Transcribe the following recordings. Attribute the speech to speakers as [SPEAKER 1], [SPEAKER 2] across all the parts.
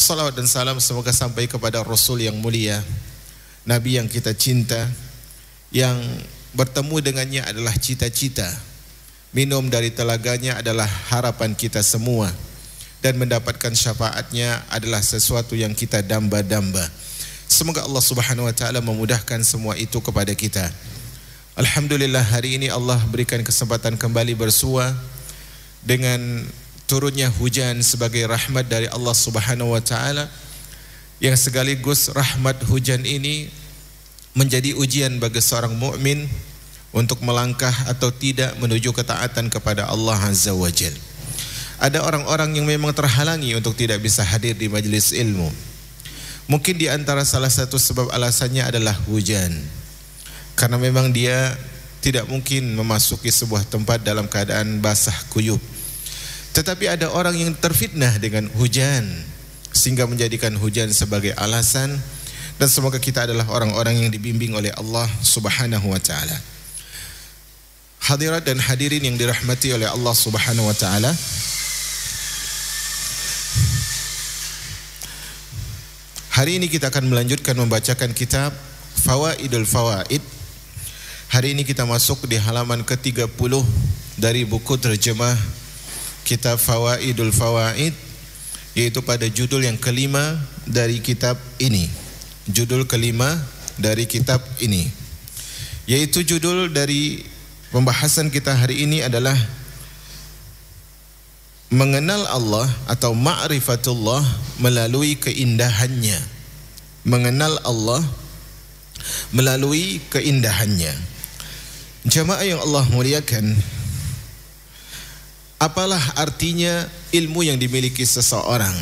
[SPEAKER 1] Salawat dan salam semoga sampai kepada Rasul yang mulia, Nabi yang kita cinta, yang bertemu dengannya adalah cita-cita, minum dari telaganya adalah harapan kita semua, dan mendapatkan syafaatnya adalah sesuatu yang kita damba-damba. Semoga Allah Subhanahu wa taala memudahkan semua itu kepada kita. Alhamdulillah, hari ini Allah berikan kesempatan kembali bersua dengan turunnya hujan sebagai rahmat dari Allah Subhanahu wa taala, yang sekaligus rahmat hujan ini menjadi ujian bagi seorang mukmin untuk melangkah atau tidak menuju ketaatan kepada Allah Azza wa Jalla. Ada orang-orang yang memang terhalangi untuk tidak bisa hadir di majelis ilmu. Mungkin di antara salah satu sebab alasannya adalah hujan, karena memang dia tidak mungkin memasuki sebuah tempat dalam keadaan basah kuyup. Tetapi ada orang yang terfitnah dengan hujan sehingga menjadikan hujan sebagai alasan, dan semoga kita adalah orang-orang yang dibimbing oleh Allah Subhanahu wa taala. Hadirat dan hadirin yang dirahmati oleh Allah Subhanahu wa taala, hari ini kita akan melanjutkan membacakan kitab Fawaidul Fawaid. Hari ini kita masuk di halaman ke-30 dari buku terjemah kitab Fawaidul Fawaid, yaitu pada judul yang kelima dari kitab ini. Judul kelima dari kitab ini, yaitu judul dari pembahasan kita hari ini adalah mengenal Allah atau ma'rifatullah melalui keindahannya. Mengenal Allah melalui keindahannya. Jamaah yang Allah muliakan, apalah artinya ilmu yang dimiliki seseorang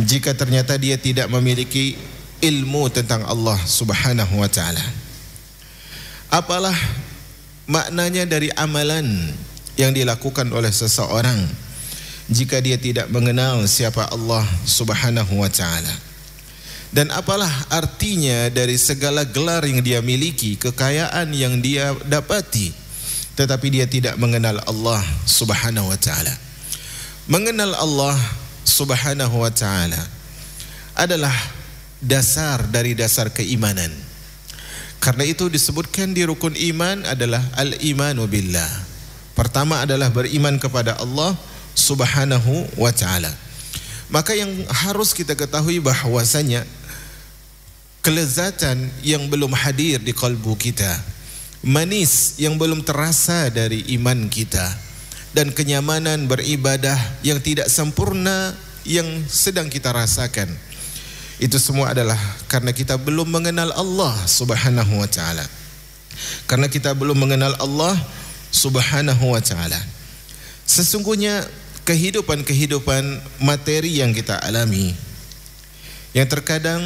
[SPEAKER 1] jika ternyata dia tidak memiliki ilmu tentang Allah Subhanahu wa taala? Apalah maknanya dari amalan yang dilakukan oleh seseorang jika dia tidak mengenal siapa Allah Subhanahu wa taala? Dan apalah artinya dari segala gelar yang dia miliki, kekayaan yang dia dapati, tetapi dia tidak mengenal Allah Subhanahu wa taala? Mengenal Allah Subhanahu wa taala adalah dasar dari dasar keimanan. Karena itu disebutkan di rukun iman adalah al-imanu billah. Pertama adalah beriman kepada Allah Subhanahu wa taala. Maka yang harus kita ketahui bahwasanya kelezatan yang belum hadir di kalbu kita, manis yang belum terasa dari iman kita, dan kenyamanan beribadah yang tidak sempurna yang sedang kita rasakan, itu semua adalah karena kita belum mengenal Allah Subhanahu wa taala. Karena kita belum mengenal Allah Subhanahu wa taala. Sesungguhnya kehidupan materi yang kita alami, yang terkadang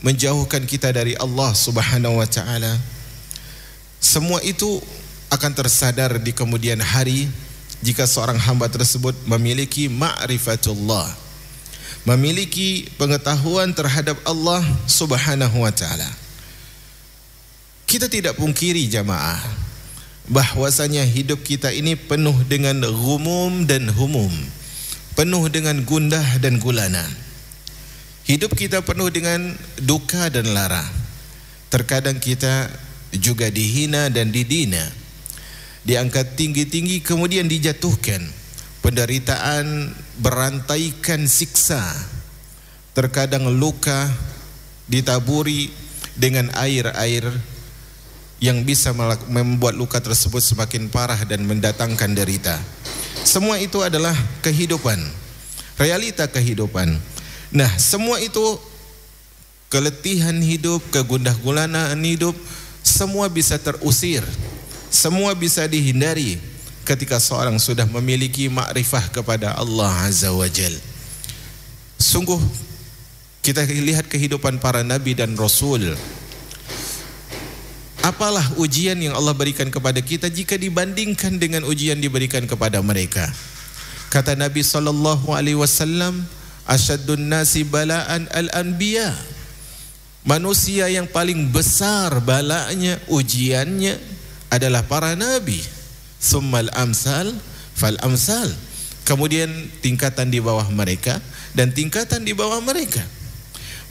[SPEAKER 1] menjauhkan kita dari Allah Subhanahu wa taala, semua itu akan tersadar di kemudian hari jika seorang hamba tersebut memiliki ma'rifatullah, memiliki pengetahuan terhadap Allah Subhanahu wa taala. Kita tidak pungkiri jamaah bahwasanya hidup kita ini penuh dengan ghumum dan humum, penuh dengan gundah dan gulana. Hidup kita penuh dengan duka dan lara. Terkadang kita juga dihina dan didina, diangkat tinggi-tinggi kemudian dijatuhkan. Penderitaan berantaikan siksa. Terkadang luka ditaburi dengan air-air yang bisa membuat luka tersebut semakin parah dan mendatangkan derita. Semua itu adalah kehidupan, realita kehidupan. Nah, semua itu, keletihan hidup, kegundah gulanaan hidup, semua bisa terusir, semua bisa dihindari ketika seorang sudah memiliki makrifah kepada Allah Azza wa Jalla. Sungguh kita lihat kehidupan para nabi dan rasul. Apalah ujian yang Allah berikan kepada kita jika dibandingkan dengan ujian diberikan kepada mereka. Kata Nabi SAW, Asyaddun nasi bala'an al-anbiya. Manusia yang paling besar balanya, ujiannya adalah para nabi. Summal amsal fal amsal. Kemudian tingkatan di bawah mereka, dan tingkatan di bawah mereka.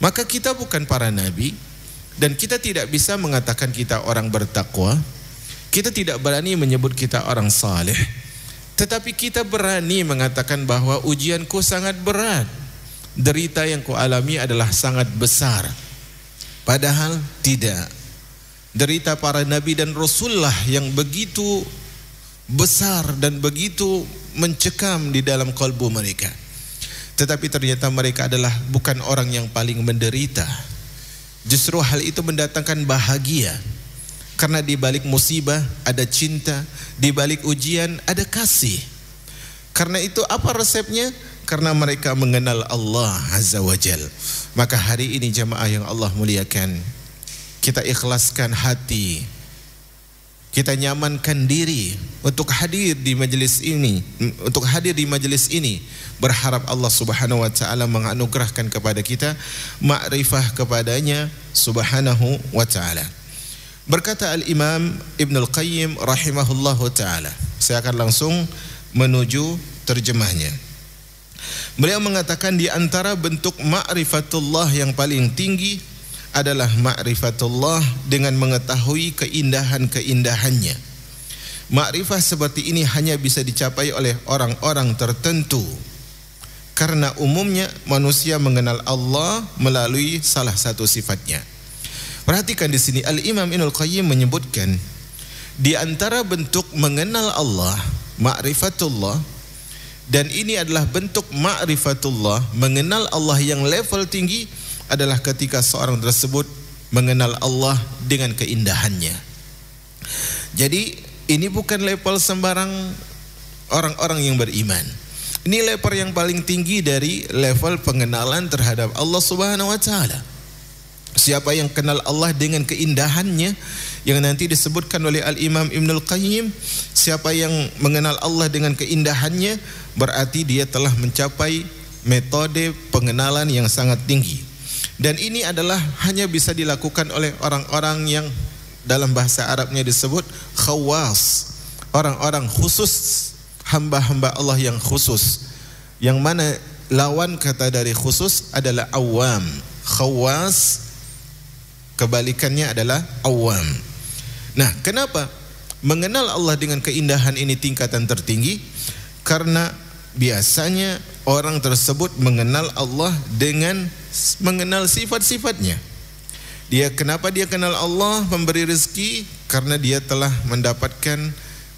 [SPEAKER 1] Maka kita bukan para nabi dan kita tidak bisa mengatakan kita orang bertakwa. Kita tidak berani menyebut kita orang saleh. Tetapi kita berani mengatakan bahwa ujianku sangat berat. Derita yang kualami adalah sangat besar. Padahal tidak. Derita para nabi dan rasulullah yang begitu besar dan begitu mencekam di dalam kalbu mereka. Tetapi ternyata mereka adalah bukan orang yang paling menderita. Justru hal itu mendatangkan bahagia. Karena di balik musibah ada cinta, di balik ujian ada kasih. Karena itu apa resepnya? Karena mereka mengenal Allah Azza wa Jal. Maka hari ini jamaah yang Allah muliakan, kita ikhlaskan hati, kita nyamankan diri untuk hadir di majelis ini, berharap Allah Subhanahu wa taala menganugerahkan kepada kita ma'rifah kepadanya Subhanahu wa taala. Berkata Al-Imam Ibnul Qayyim rahimahullahu taala. Saya akan langsung menuju terjemahnya. Beliau mengatakan di antara bentuk ma'rifatullah yang paling tinggi adalah ma'rifatullah dengan mengetahui keindahan-keindahannya. Ma'rifah seperti ini hanya bisa dicapai oleh orang-orang tertentu. Karena umumnya manusia mengenal Allah melalui salah satu sifatnya. Perhatikan di sini Al-Imam Ibnul Qayyim menyebutkan di antara bentuk mengenal Allah, ma'rifatullah, dan ini adalah bentuk ma'rifatullah, mengenal Allah yang level tinggi adalah ketika seorang tersebut mengenal Allah dengan keindahannya. Jadi ini bukan level sembarang orang-orang yang beriman. Ini level yang paling tinggi dari level pengenalan terhadap Allah Subhanahu wa taala. Siapa yang kenal Allah dengan keindahannya yang nanti disebutkan oleh Al-Imam Ibnul Qayyim, siapa yang mengenal Allah dengan keindahannya berarti dia telah mencapai metode pengenalan yang sangat tinggi. Dan ini adalah hanya bisa dilakukan oleh orang-orang yang dalam bahasa Arabnya disebut khawas, orang-orang khusus, hamba-hamba Allah yang khusus, yang mana lawan kata dari khusus adalah awam. Khawas kebalikannya adalah awam. Nah, kenapa mengenal Allah dengan keindahan ini tingkatan tertinggi? Karena biasanya orang tersebut mengenal Allah dengan mengenal sifat-sifatnya. Kenapa dia kenal Allah memberi rezeki? Karena dia telah mendapatkan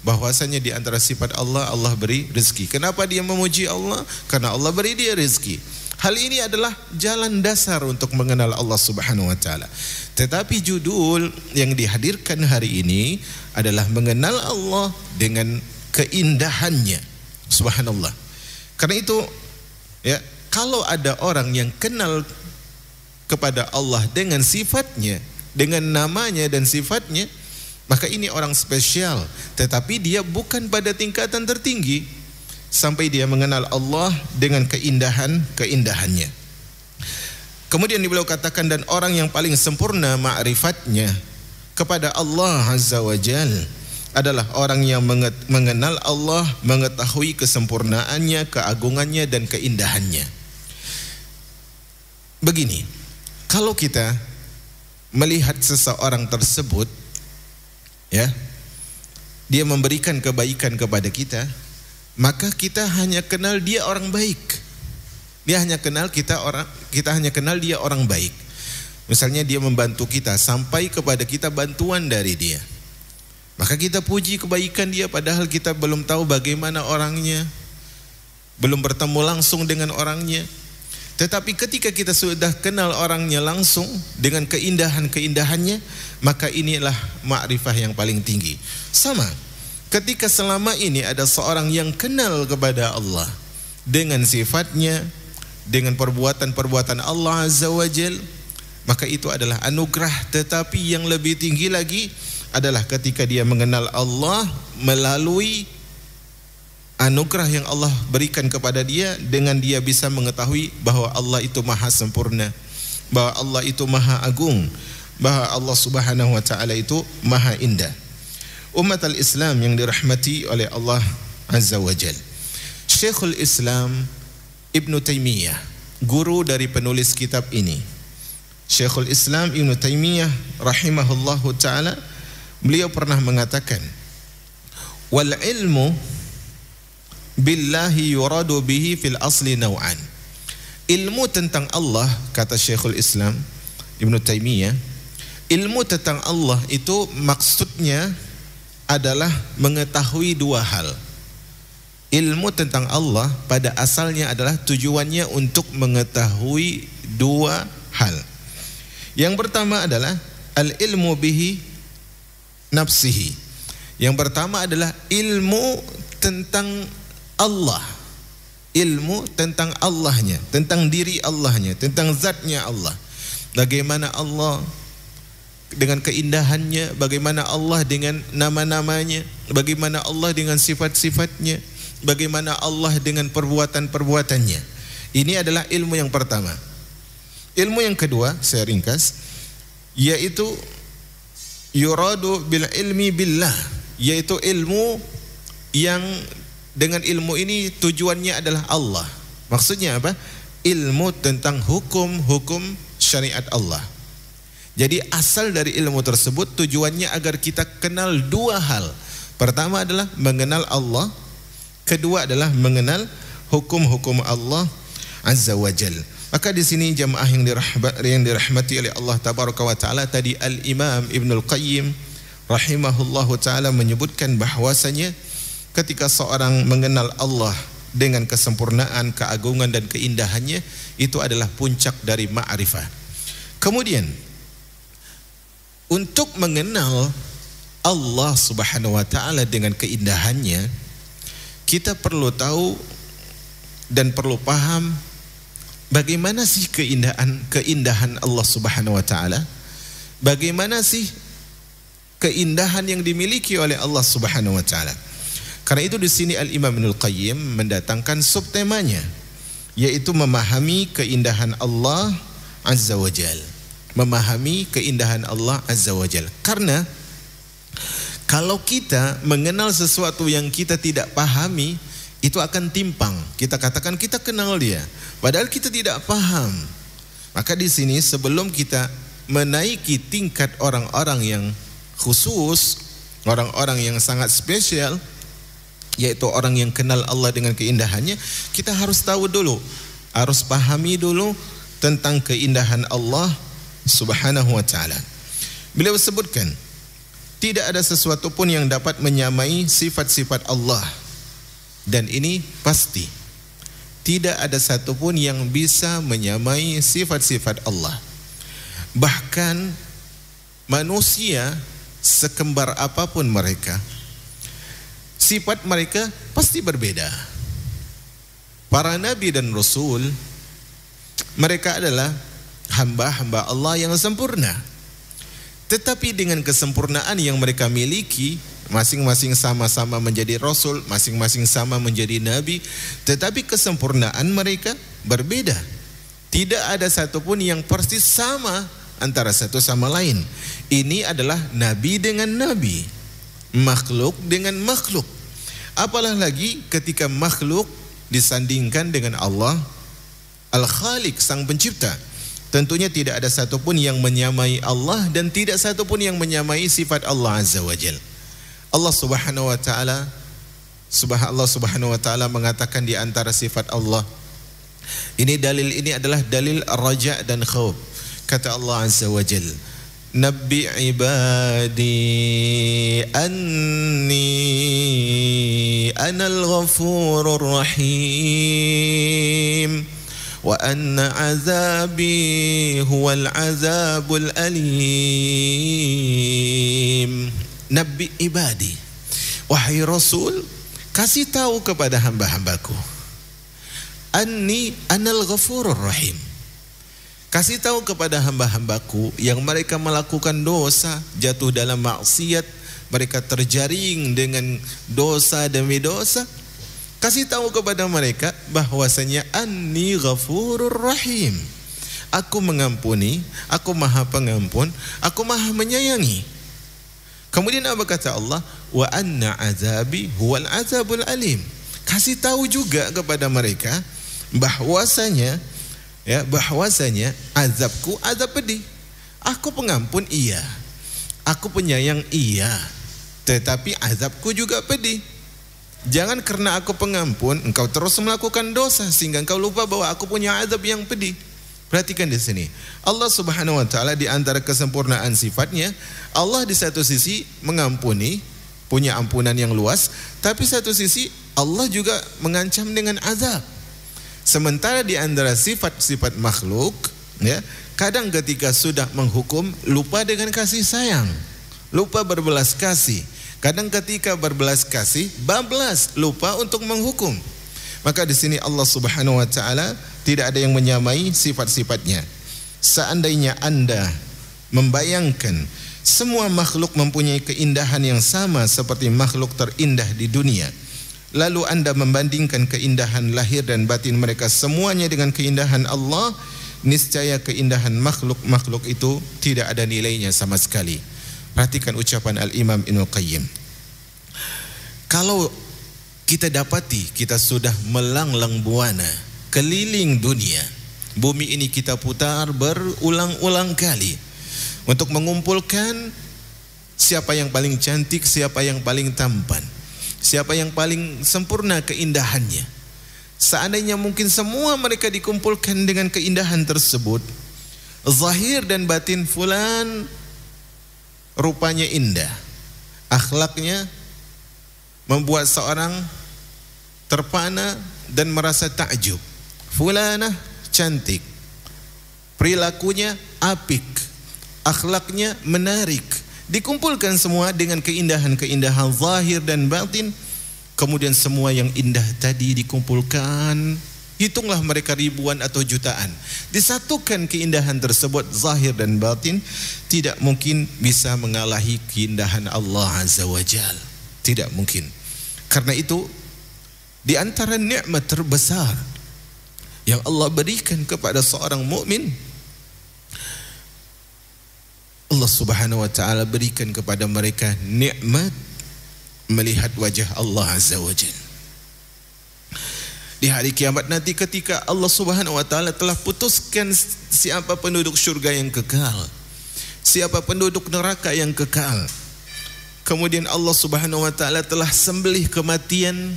[SPEAKER 1] bahwasanya di antara sifat Allah, Allah beri rezeki. Kenapa dia memuji Allah? Karena Allah beri dia rezeki. Hal ini adalah jalan dasar untuk mengenal Allah Subhanahu wa taala. Tetapi judul yang dihadirkan hari ini adalah mengenal Allah dengan keindahannya. Subhanallah. Karena itu ya, kalau ada orang yang kenal kepada Allah dengan sifatnya, dengan namanya dan sifatnya, maka ini orang spesial. Tetapi dia bukan pada tingkatan tertinggi sampai dia mengenal Allah dengan keindahannya. Kemudian beliau katakan, dan orang yang paling sempurna ma'rifatnya kepada Allah Azza wa Jal adalah orang yang mengenal Allah, mengetahui kesempurnaannya, keagungannya dan keindahannya. Begini, kalau kita melihat seseorang tersebut, ya, dia memberikan kebaikan kepada kita, maka kita hanya kenal dia orang baik. Kita hanya kenal dia orang baik. Misalnya dia membantu kita sampai kepada kita bantuan dari dia, maka kita puji kebaikan dia padahal kita belum tahu bagaimana orangnya, belum bertemu langsung dengan orangnya. Tetapi ketika kita sudah kenal orangnya langsung dengan keindahannya, maka inilah ma'rifah yang paling tinggi. Sama ketika selama ini ada seorang yang kenal kepada Allah dengan sifatnya, dengan perbuatan-perbuatan Allah Azza wa Jal, maka itu adalah anugerah. Tetapi yang lebih tinggi lagi adalah ketika dia mengenal Allah melalui anugerah yang Allah berikan kepada dia, dengan dia bisa mengetahui bahwa Allah itu maha sempurna, bahwa Allah itu maha agung, bahwa Allah Subhanahu wa taala itu maha indah. Umat al-Islam yang dirahmati oleh Allah Azza wa Jal, Syekhul Islam Ibn Taymiyah guru dari penulis kitab ini, Syekhul Islam Ibn Taimiyah rahimahullahu ta'ala, beliau pernah mengatakan, wal ilmu billahi yuradu bihi fil asli naw'an. Ilmu tentang Allah, kata Syekhul Islam Ibn Taimiyah, ilmu tentang Allah itu maksudnya adalah mengetahui dua hal. Ilmu tentang Allah pada asalnya adalah tujuannya untuk mengetahui dua hal. Yang pertama adalah al-ilmu bihi nafsihi. Yang pertama adalah ilmu tentang Allah. Ilmu tentang Allahnya, tentang diri Allahnya, tentang zatnya Allah. Bagaimana Allah dengan keindahannya, bagaimana Allah dengan nama-namanya, bagaimana Allah dengan sifat-sifatnya, bagaimana Allah dengan perbuatan-perbuatannya. Ini adalah ilmu yang pertama. Ilmu yang kedua, saya ringkas, yaitu yuradu bil ilmi billah, yaitu ilmu yang dengan ilmu ini tujuannya adalah Allah. Maksudnya apa? Ilmu tentang hukum-hukum syariat Allah. Jadi asal dari ilmu tersebut tujuannya agar kita kenal dua hal. Pertama adalah mengenal Allah, kedua adalah mengenal hukum-hukum Allah Azza wa Jal. Maka di sini jamaah yang dirahmati oleh Allah Tabaraka wa Ta'ala, tadi Al-Imam Ibnul Qayyim rahimahullahu ta'ala menyebutkan bahwasanya ketika seorang mengenal Allah dengan kesempurnaan, keagungan dan keindahannya, itu adalah puncak dari ma'rifah. Kemudian untuk mengenal Allah Subhanahu wa ta'ala dengan keindahannya, kita perlu tahu dan perlu paham bagaimana sih keindahan Allah Subhanahu wa ta'ala. Bagaimana sih keindahan yang dimiliki oleh Allah Subhanahu wa ta'ala. Karena itu di sini Al-Imam Ibnul Qayyim mendatangkan subtemanya, yaitu memahami keindahan Allah Azza wa Jal. Memahami keindahan Allah Azza wa Jal. Karena kalau kita mengenal sesuatu yang kita tidak pahami, itu akan timpang. Kita katakan kita kenal dia, padahal kita tidak paham. Maka di sini sebelum kita menaiki tingkat orang-orang yang khusus, orang-orang yang sangat spesial, yaitu orang yang kenal Allah dengan keindahannya, kita harus tahu dulu, harus pahami dulu tentang keindahan Allah Subhanahu wa ta'ala. Beliau sebutkan, tidak ada sesuatu pun yang dapat menyamai sifat-sifat Allah. Dan ini pasti, tidak ada satupun yang bisa menyamai sifat-sifat Allah. Bahkan manusia sekembar apapun mereka, sifat mereka pasti berbeda. Para nabi dan rasul, mereka adalah hamba-hamba Allah yang sempurna. Tetapi dengan kesempurnaan yang mereka miliki, masing-masing sama-sama menjadi rasul, masing-masing sama menjadi nabi, tetapi kesempurnaan mereka berbeda. Tidak ada satupun yang persis sama antara satu sama lain. Ini adalah nabi dengan nabi, makhluk dengan makhluk. Apalah lagi ketika makhluk disandingkan dengan Allah Al-Khaliq, Sang Pencipta. Tentunya tidak ada satupun yang menyamai Allah dan tidak satupun yang menyamai sifat Allah Azza wa Jal. Allah Subhanahu wa ta'ala, Allah Subhanahu wa ta'ala mengatakan di antara sifat Allah, ini dalil ini adalah dalil raja dan khauf. Kata Allah Azza wa Jal, Nabbi ibadi anni anal ghafurur rahim wa anna azabi huwal azabul alim. Nabi ibadi, wahai Rasul, kasih tahu kepada hamba-hambaku, anni anal ghafurur rahim. Kasih tahu kepada hamba-hambaku yang mereka melakukan dosa, jatuh dalam maksiat, mereka terjaring dengan dosa demi dosa. Kasih tahu kepada mereka bahwasanya anni ghafurur rahim. Aku mengampuni, aku maha pengampun, aku maha menyayangi. Kemudian apa kata Allah? Wa anna azabi huwal azabul alim. Kasih tahu juga kepada mereka bahwasanya ya, bahwasanya azabku azab pedih. Aku pengampun iya, aku penyayang iya, tetapi azabku juga pedih. Jangan karena aku pengampun engkau terus melakukan dosa sehingga engkau lupa bahwa aku punya azab yang pedih. Perhatikan di sini, Allah Subhanahu wa taala di antara kesempurnaan sifatnya, Allah di satu sisi mengampuni, punya ampunan yang luas, tapi satu sisi Allah juga mengancam dengan azab. Sementara di antara sifat-sifat makhluk, ya, kadang ketika sudah menghukum lupa dengan kasih sayang, lupa berbelas kasih. Kadang ketika berbelas kasih bablas, lupa untuk menghukum. Maka di sini Allah Subhanahu wa taala tidak ada yang menyamai sifat-sifatnya. Seandainya Anda membayangkan semua makhluk mempunyai keindahan yang sama seperti makhluk terindah di dunia, lalu Anda membandingkan keindahan lahir dan batin mereka semuanya dengan keindahan Allah, niscaya keindahan makhluk-makhluk itu tidak ada nilainya sama sekali. Perhatikan ucapan Al-Imam Ibnul Qayyim. Kalau kita dapati kita sudah melanglang buana keliling dunia, bumi ini kita putar berulang-ulang kali untuk mengumpulkan siapa yang paling cantik, siapa yang paling tampan, siapa yang paling sempurna keindahannya. Seandainya mungkin semua mereka dikumpulkan dengan keindahan tersebut, zahir dan batin fulan rupanya indah, akhlaknya membuat seorang terpana dan merasa takjub. Fulanah cantik, perilakunya apik, akhlaknya menarik. Dikumpulkan semua dengan keindahan-keindahan zahir dan batin. Kemudian semua yang indah tadi dikumpulkan, hitunglah mereka ribuan atau jutaan, disatukan keindahan tersebut zahir dan batin, tidak mungkin bisa mengalahi keindahan Allah Azza wa Jal. Tidak mungkin. Karena itu di antara nikmat terbesar yang Allah berikan kepada seorang mukmin, Allah Subhanahu wa taala berikan kepada mereka nikmat melihat wajah Allah Azza wa Jalla. Di hari kiamat nanti ketika Allah Subhanahu wa taala telah putuskan siapa penduduk syurga yang kekal, siapa penduduk neraka yang kekal, kemudian Allah Subhanahu wa taala telah sembelih kematian,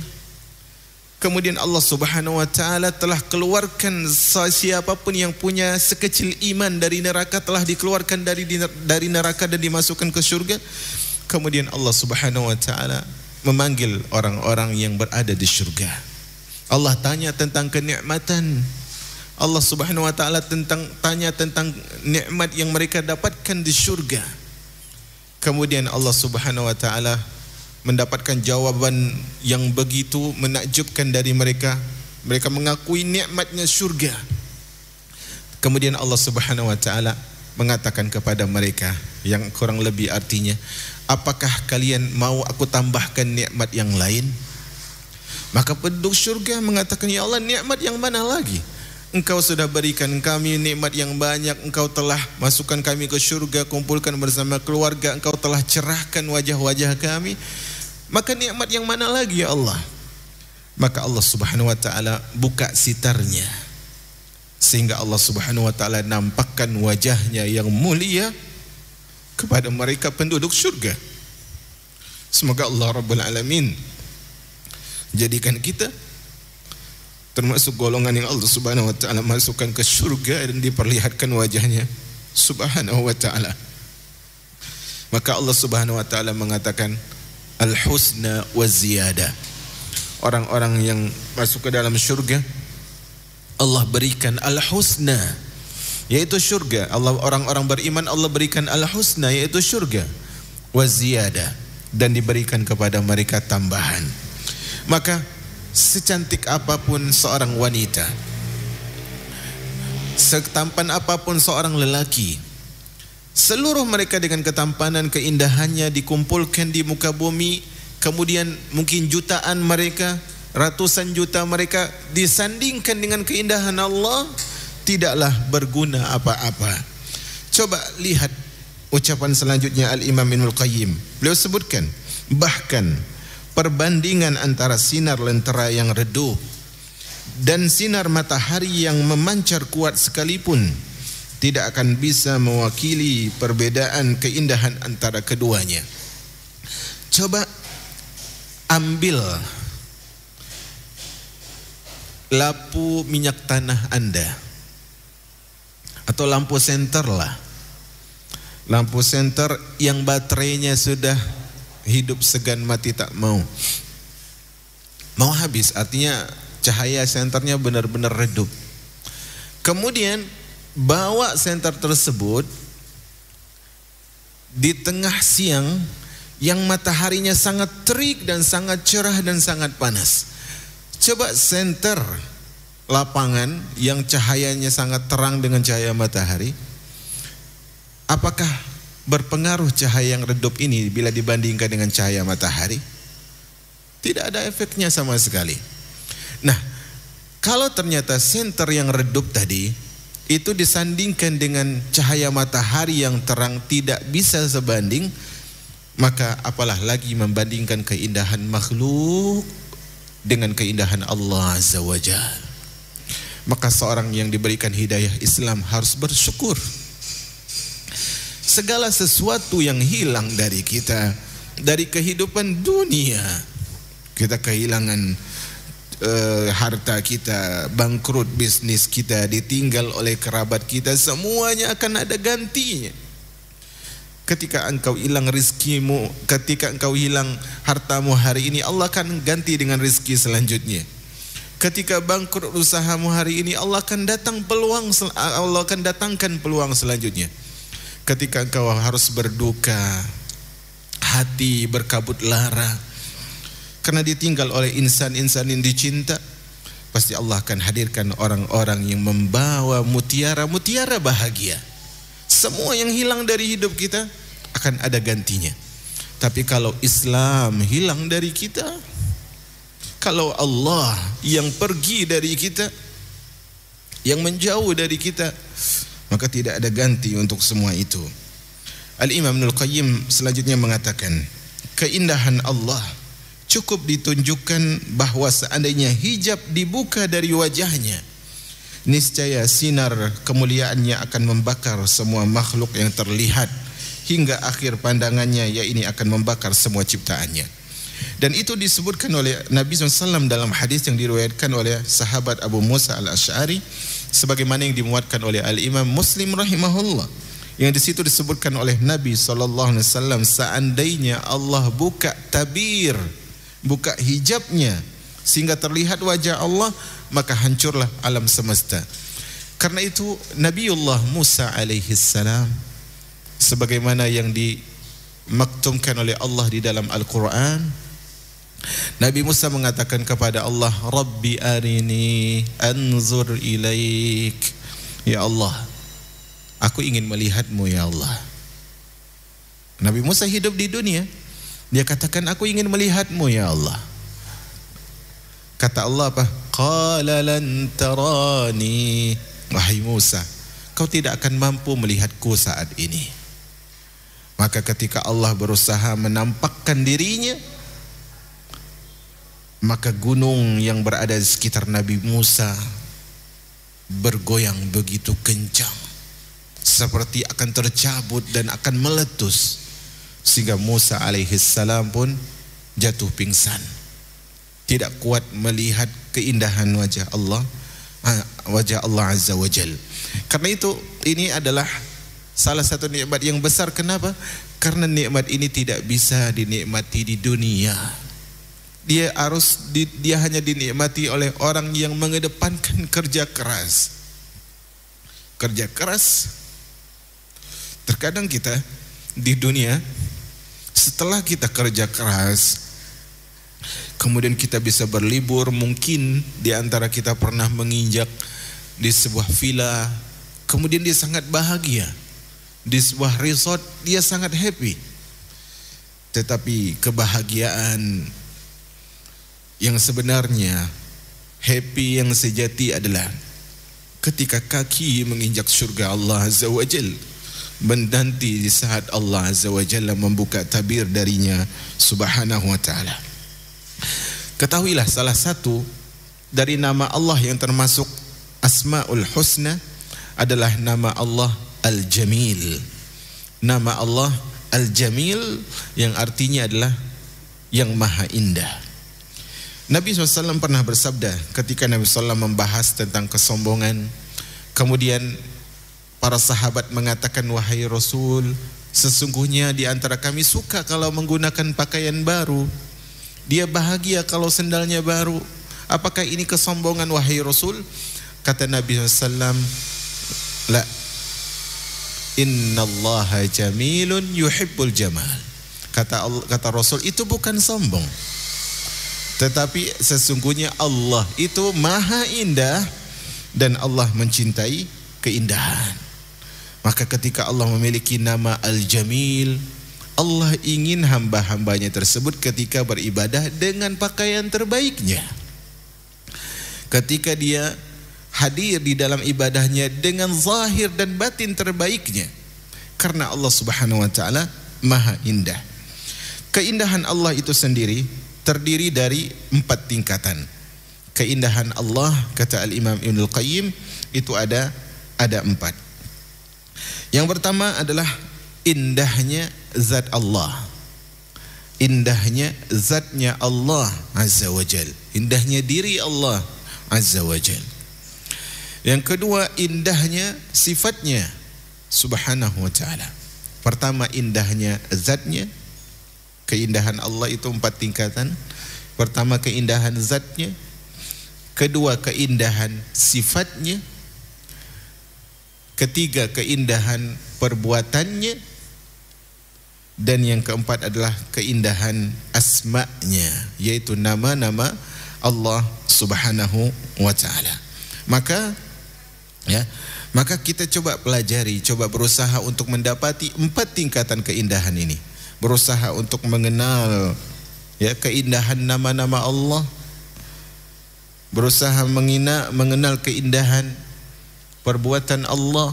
[SPEAKER 1] kemudian Allah Subhanahu wa taala telah keluarkan siapapun yang punya sekecil iman dari neraka, telah dikeluarkan dari neraka dan dimasukkan ke surga. Kemudian Allah Subhanahu wa taala memanggil orang-orang yang berada di surga. Allah tanya tentang kenikmatan. Allah Subhanahu wa taala tanya tentang nikmat yang mereka dapatkan di surga. Kemudian Allah Subhanahu wa taala mendapatkan jawaban yang begitu menakjubkan dari mereka. Mereka mengakui nikmatnya surga. Kemudian Allah Subhanahu wa taala mengatakan kepada mereka yang kurang lebih artinya, apakah kalian mau aku tambahkan nikmat yang lain? Maka penduduk surga mengatakan, ya Allah, nikmat yang mana lagi? Engkau sudah berikan kami nikmat yang banyak, Engkau telah masukkan kami ke surga, kumpulkan bersama keluarga, Engkau telah cerahkan wajah-wajah kami. Maka nikmat yang mana lagi ya Allah? Maka Allah Subhanahu wa taala buka sitarnya, sehingga Allah Subhanahu wa taala nampakkan wajahnya yang mulia kepada mereka penduduk surga. Semoga Allah Rabbul Alamin jadikan kita termasuk golongan yang Allah Subhanahu wa taala masukkan ke surga dan diperlihatkan wajahnya Subhanahu wa taala. Maka Allah Subhanahu wa taala mengatakan al-husna wa ziyadah. Orang-orang yang masuk ke dalam surga Allah berikan al-husna, yaitu surga. Orang-orang beriman Allah berikan al-husna, yaitu surga, wa ziyadah, dan diberikan kepada mereka tambahan. Maka secantik apapun seorang wanita, setampan apapun seorang lelaki, seluruh mereka dengan ketampanan keindahannya dikumpulkan di muka bumi, kemudian mungkin jutaan mereka, ratusan juta mereka disandingkan dengan keindahan Allah, tidaklah berguna apa-apa. Coba lihat ucapan selanjutnya Al-Imam Ibnul Qayyim. Beliau sebutkan bahkan perbandingan antara sinar lentera yang redup dan sinar matahari yang memancar kuat sekalipun tidak akan bisa mewakili perbedaan keindahan antara keduanya. Coba ambil lampu minyak tanah Anda, atau lampu senter lah, lampu senter yang baterainya sudah hidup segan mati tak mau habis, artinya cahaya senternya benar-benar redup. Kemudian bawa senter tersebut di tengah siang yang mataharinya sangat terik dan sangat cerah dan sangat panas. Coba senter lapangan yang cahayanya sangat terang dengan cahaya matahari, apakah berpengaruh cahaya yang redup ini bila dibandingkan dengan cahaya matahari? Tidak ada efeknya sama sekali. Nah, kalau ternyata senter yang redup tadi itu disandingkan dengan cahaya matahari yang terang tidak bisa sebanding, maka apalah lagi membandingkan keindahan makhluk dengan keindahan Allah Azza wa Jalla. Maka seorang yang diberikan hidayah Islam harus bersyukur. Segala sesuatu yang hilang dari kita, dari kehidupan dunia, kita kehilangan harta kita, bangkrut bisnis kita, ditinggal oleh kerabat kita, semuanya akan ada gantinya. Ketika engkau hilang rizkimu, ketika engkau hilang hartamu hari ini, Allah akan ganti dengan rizki selanjutnya. Ketika bangkrut usahamu hari ini, Allah akan datangkan peluang selanjutnya. Ketika engkau harus berduka hati, berkabut lara karena ditinggal oleh insan-insan yang dicinta, pasti Allah akan hadirkan orang-orang yang membawa mutiara-mutiara bahagia. Semua yang hilang dari hidup kita akan ada gantinya. Tapi kalau Islam hilang dari kita, kalau Allah yang pergi dari kita, yang menjauh dari kita, maka tidak ada ganti untuk semua itu. Al-Imam Ibnul Qayyim selanjutnya mengatakan, keindahan Allah cukup ditunjukkan bahwa seandainya hijab dibuka dari wajahnya, niscaya sinar kemuliaannya akan membakar semua makhluk yang terlihat hingga akhir pandangannya, yakni akan membakar semua ciptaannya. Dan itu disebutkan oleh Nabi SAW dalam hadis yang diriwayatkan oleh sahabat Abu Musa al-Asy'ari, sebagaimana yang dimuatkan oleh Al-Imam Muslim rahimahullah, yang di situ disebutkan oleh Nabi SAW, seandainya Allah buka tabir, buka hijabnya sehingga terlihat wajah Allah, maka hancurlah alam semesta. Karena itu Nabiullah Musa alaihi salam, sebagaimana yang dimaktumkan oleh Allah di dalam Al-Quran, Nabi Musa mengatakan kepada Allah, Rabbi arini anzur ilaik. Ya Allah, aku ingin melihatmu ya Allah. Nabi Musa hidup di dunia, dia katakan aku ingin melihatmu ya Allah. Kata Allah apa? Qala lan tarani. Wahai Musa, kau tidak akan mampu melihatku saat ini. Maka ketika Allah berusaha menampakkan dirinya, maka gunung yang berada di sekitar Nabi Musa bergoyang begitu kencang, seperti akan tercabut dan akan meletus, sehingga Musa alaihissalam pun jatuh pingsan, tidak kuat melihat keindahan wajah Allah Azza wa Jal. Karena itu ini adalah salah satu nikmat yang besar. Kenapa? Karena nikmat ini tidak bisa dinikmati di dunia. Dia hanya dinikmati oleh orang yang mengedepankan kerja keras. Kerja keras. Terkadang kita di dunia, setelah kita kerja keras, kemudian kita bisa berlibur, mungkin di antara kita pernah menginjak di sebuah villa, kemudian dia sangat bahagia. Di sebuah resort dia sangat happy. Tetapi kebahagiaan yang sebenarnya, happy yang sejati adalah ketika kaki menginjak surga Allah Azza wa Jal, menanti di saat Allah Azza wa Jalla membuka tabir darinya subhanahu wa ta'ala. Ketahuilah salah satu dari nama Allah yang termasuk Asmaul Husna adalah nama Allah Al-Jamil. Nama Allah Al-Jamil yang artinya adalah yang maha indah. Nabi SAW pernah bersabda ketika Nabi SAW membahas tentang kesombongan. Kemudian para sahabat mengatakan, wahai Rasul, sesungguhnya di antara kami suka kalau menggunakan pakaian baru. Dia bahagia kalau sendalnya baru. Apakah ini kesombongan wahai Rasul? Kata Nabi SAW, la, innallaha jamilun yuhibbul jamal. Kata Rasul, itu bukan sombong, tetapi sesungguhnya Allah itu maha indah dan Allah mencintai keindahan. Maka ketika Allah memiliki nama Al-Jamil, Allah ingin hamba-hambanya tersebut ketika beribadah dengan pakaian terbaiknya. Ketika dia hadir di dalam ibadahnya dengan zahir dan batin terbaiknya. Karena Allah Subhanahu wa taala maha indah. Keindahan Allah itu sendiri terdiri dari 4 tingkatan. Keindahan Allah, kata Al-Imam Ibnul Qayyim, itu ada 4. Yang pertama adalah indahnya zat Allah. Indahnya zatnya Allah Azza wa Jal. Indahnya diri Allah Azza wa Jal. Yang kedua, indahnya sifatnya Subhanahu wa ta'ala. Pertama, indahnya zatnya. Keindahan Allah itu 4 tingkatan. Pertama, keindahan zatnya. Kedua, keindahan sifatnya. Ketiga, keindahan perbuatannya. Dan yang keempat adalah keindahan asma'nya, yaitu nama-nama Allah Subhanahu wa ta'ala. Maka kita coba pelajari, coba berusaha untuk mendapati 4 tingkatan keindahan ini. Berusaha untuk mengenal keindahan nama-nama Allah. Berusaha mengenal keindahan perbuatan Allah.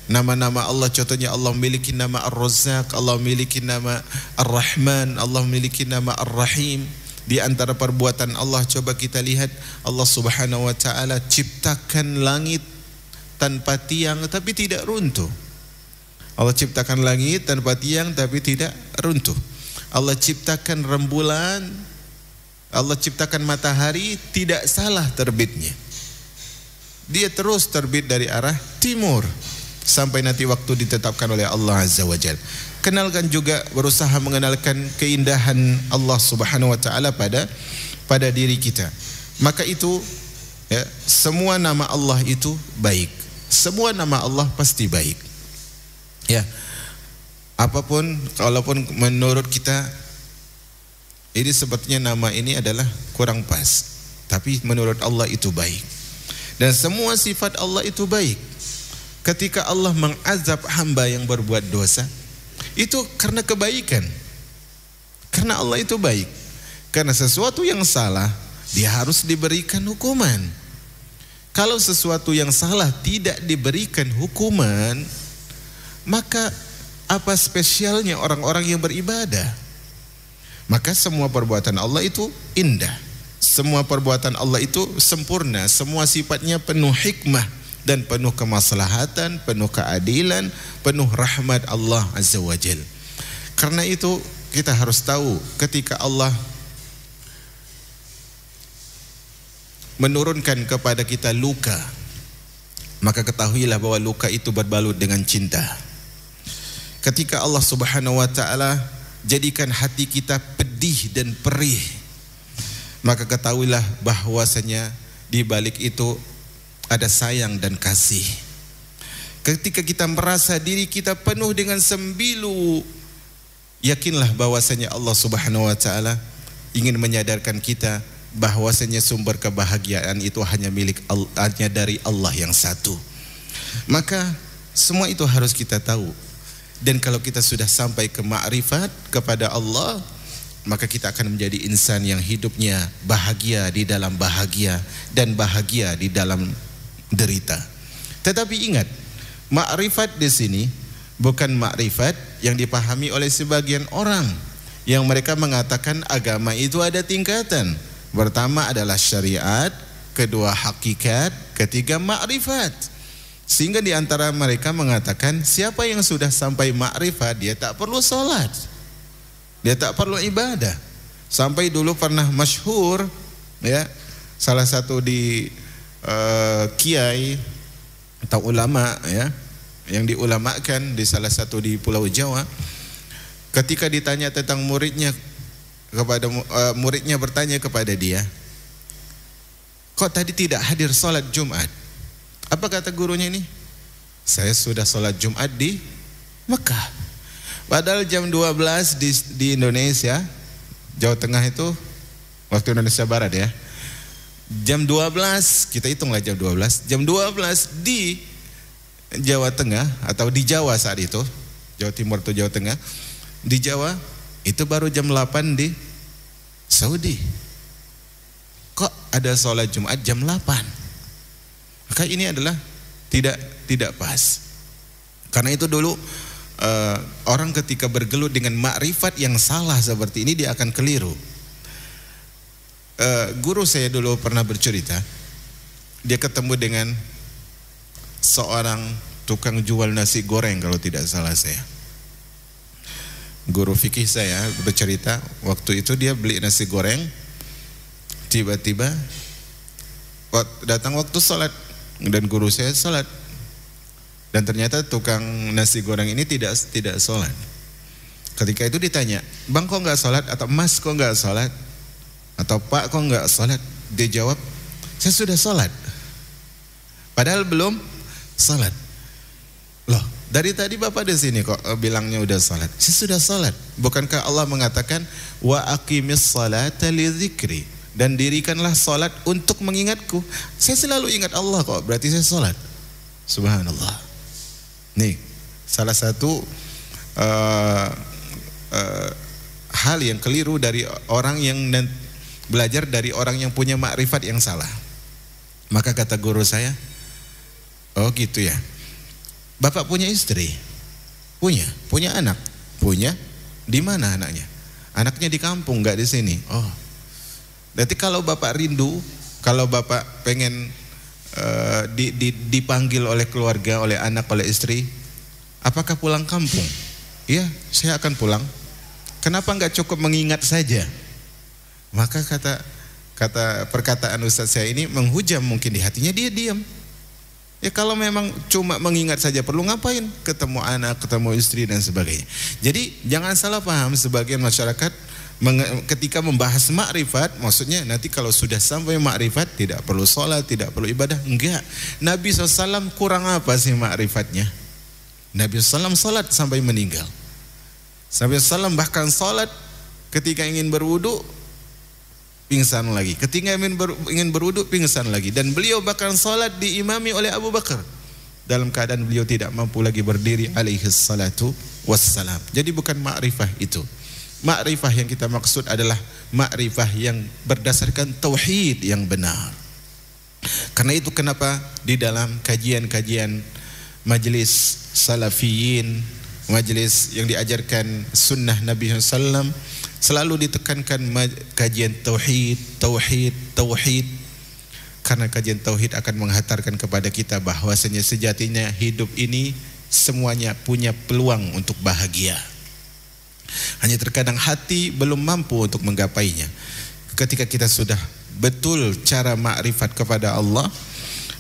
[SPEAKER 1] Nama-nama Allah, contohnya Allah memiliki nama Ar-Razzaq, Allah memiliki nama Ar-Rahman, Allah memiliki nama Ar-Rahim. Di antara perbuatan Allah, coba kita lihat, Allah Subhanahu wa ta'ala ciptakan langit tanpa tiang tapi tidak runtuh. Allah ciptakan langit tanpa tiang tapi tidak runtuh. Allah ciptakan rembulan, Allah ciptakan matahari, tidak salah terbitnya. Dia terus terbit dari arah timur sampai nanti waktu ditetapkan oleh Allah Azza wa Jalla. Kenalkan juga, berusaha mengenalkan keindahan Allah Subhanahu wa ta'ala pada diri kita. Maka itu semua nama Allah itu baik. Semua nama Allah pasti baik. Apapun, kalaupun menurut kita ini sepertinya nama ini adalah kurang pas, tapi menurut Allah itu baik. Dan semua sifat Allah itu baik. Ketika Allah mengazab hamba yang berbuat dosa, itu karena kebaikan. Karena Allah itu baik. Karena sesuatu yang salah, dia harus diberikan hukuman. Kalau sesuatu yang salah tidak diberikan hukuman, maka apa spesialnya orang-orang yang beribadah? Maka semua perbuatan Allah itu indah. Semua perbuatan Allah itu sempurna. Semua sifatnya penuh hikmah dan penuh kemaslahatan, penuh keadilan, penuh rahmat Allah Azza wa Jal. Karena itu kita harus tahu, ketika Allah menurunkan kepada kita luka, maka ketahuilah bahwa luka itu berbalut dengan cinta. Ketika Allah Subhanahu wa ta'ala jadikan hati kita pedih dan perih, maka ketahuilah bahwasanya di balik itu ada sayang dan kasih. Ketika kita merasa diri kita penuh dengan sembilu, yakinlah bahwasanya Allah Subhanahu wa ta'ala ingin menyadarkan kita bahwasanya sumber kebahagiaan itu hanya dari Allah yang satu. Maka semua itu harus kita tahu. Dan kalau kita sudah sampai ke ma'rifat kepada Allah, maka kita akan menjadi insan yang hidupnya bahagia di dalam bahagia dan bahagia di dalam derita. Tetapi ingat, ma'rifat di sini bukan ma'rifat yang dipahami oleh sebagian orang yang mereka mengatakan agama itu ada tingkatan. Pertama adalah syariat, kedua hakikat, ketiga ma'rifat. Sehingga di antara mereka mengatakan siapa yang sudah sampai ma'rifat dia tak perlu sholat, dia tak perlu ibadah. Sampai dulu pernah masyhur ya, salah satu di kiai atau ulama ya, yang diulamakan di salah satu di Pulau Jawa, ketika ditanya tentang muridnya, kepada muridnya bertanya kepada dia, kok tadi tidak hadir sholat Jumat? Apa kata gurunya ini? Saya sudah sholat Jumat di Mekah. Padahal jam 12 di Indonesia, Jawa Tengah itu waktu Indonesia Barat ya, jam 12, kita hitunglah jam 12, jam 12 di Jawa Tengah atau di Jawa saat itu, Jawa Timur atau Jawa Tengah, di Jawa itu baru jam 8 di Saudi. Kok ada sholat Jumat jam 8? Maka ini adalah tidak pas. Karena itu dulu orang ketika bergelut dengan makrifat yang salah seperti ini dia akan keliru. Guru saya dulu pernah bercerita, dia ketemu dengan seorang tukang jual nasi goreng kalau tidak salah saya. Guru fikih saya bercerita waktu itu dia beli nasi goreng, tiba-tiba datang waktu sholat dan guru saya sholat, dan ternyata tukang nasi goreng ini tidak sholat. Ketika itu ditanya, bang kok nggak sholat, atau mas kok nggak sholat, atau pak kok nggak sholat? Dia jawab, saya sudah sholat, padahal belum sholat. Loh, dari tadi bapak di sini kok bilangnya udah sholat? Saya sudah sholat. Bukankah Allah mengatakan wa aqimis salata li dzikri, dan dirikanlah sholat untuk mengingatku? Saya selalu ingat Allah kok, berarti saya sholat. Subhanallah. Nih, salah satu hal yang keliru dari orang yang belajar dari orang yang punya makrifat yang salah. Maka kata guru saya, oh gitu ya, bapak punya istri? Punya anak? Punya. Di mana anaknya? Anaknya di kampung, nggak di sini. Oh, berarti kalau bapak rindu, kalau bapak pengen dipanggil oleh keluarga, oleh anak, oleh istri, apakah pulang kampung? Iya, saya akan pulang. Kenapa nggak cukup mengingat saja? Maka kata perkataan Ustaz saya ini menghujam mungkin di hatinya, dia diam. Ya kalau memang cuma mengingat saja, perlu ngapain ketemu anak, ketemu istri dan sebagainya. Jadi jangan salah paham sebagian masyarakat ketika membahas makrifat, maksudnya nanti kalau sudah sampai makrifat tidak perlu sholat, tidak perlu ibadah. Enggak. Nabi SAW kurang apa sih makrifatnya? Nabi SAW sholat sampai meninggal. Nabi SAW bahkan sholat ketika ingin berwudu pingsan lagi, ketika ingin berwudu pingsan lagi, dan beliau bahkan sholat diimami oleh Abu Bakar dalam keadaan beliau tidak mampu lagi berdiri alaihi salatu wassalam. Jadi bukan makrifah itu. Makrifah yang kita maksud adalah makrifah yang berdasarkan tauhid yang benar. Karena itu kenapa di dalam kajian-kajian majelis salafiyin, majelis yang diajarkan sunnah Nabi SAW, selalu ditekankan kajian tauhid. Karena kajian tauhid akan menghantarkan kepada kita bahwasanya sejatinya hidup ini semuanya punya peluang untuk bahagia. Hanya terkadang hati belum mampu untuk menggapainya. Ketika kita sudah betul cara makrifat kepada Allah,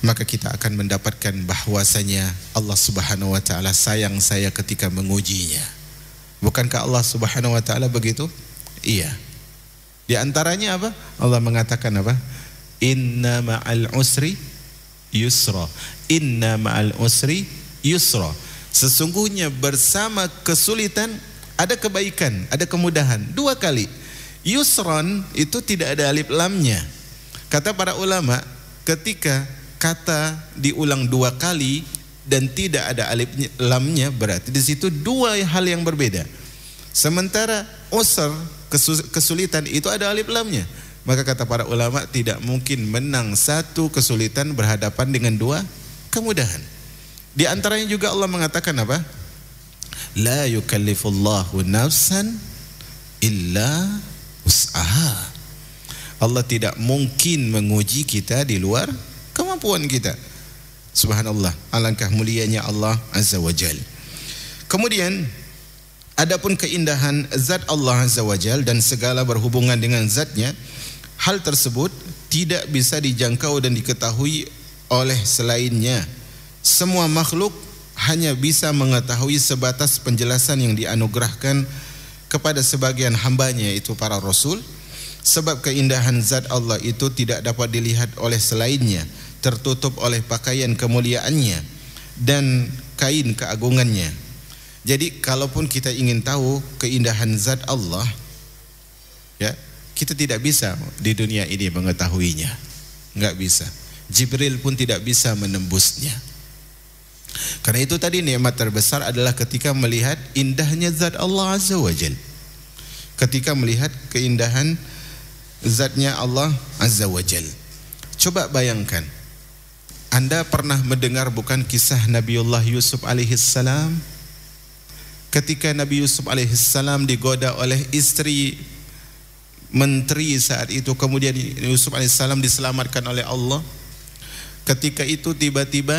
[SPEAKER 1] maka kita akan mendapatkan bahwasanya Allah Subhanahu wa taala sayang saya ketika mengujinya. Bukankah Allah Subhanahu wa taala begitu? Iya. Di antaranya apa? Allah mengatakan apa? Inna ma'al usri yusra. Inna ma'al usri yusra. Sesungguhnya bersama kesulitan ada kebaikan, ada kemudahan. 2 kali. Yusron itu tidak ada alif lamnya. Kata para ulama, ketika kata diulang 2 kali dan tidak ada alif lamnya, berarti di situ 2 hal yang berbeda. Sementara usr, kesulitan, itu ada alif lamnya. Maka kata para ulama, tidak mungkin menang 1 kesulitan berhadapan dengan 2 kemudahan. Di antaranya juga Allah mengatakan apa? La yukallifullahu nafsan illa wus'aha. Allah tidak mungkin menguji kita di luar kemampuan kita. Subhanallah, alangkah mulianya Allah Azza wa Jal. Kemudian adapun keindahan zat Allah Azza wa Jal dan segala berhubungan dengan zatnya, hal tersebut tidak bisa dijangkau dan diketahui oleh selainnya. Semua makhluk hanya bisa mengetahui sebatas penjelasan yang dianugerahkan kepada sebagian hambanya, yaitu para rasul. Sebab keindahan zat Allah itu tidak dapat dilihat oleh selainnya, tertutup oleh pakaian kemuliaannya dan kain keagungannya. Jadi kalaupun kita ingin tahu keindahan zat Allah, ya, kita tidak bisa di dunia ini mengetahuinya, nggak bisa. Jibril pun tidak bisa menembusnya. Karena itu tadi nikmat terbesar adalah ketika melihat indahnya zat Allah Azza wa Jal, ketika melihat keindahan zatnya Allah Azza wa Jal. Coba bayangkan, Anda pernah mendengar bukan kisah Nabiullah Yusuf alaihissalam? Ketika Nabi Yusuf alaihissalam digoda oleh istri menteri saat itu, kemudian Yusuf alaihissalam diselamatkan oleh Allah. Ketika itu tiba-tiba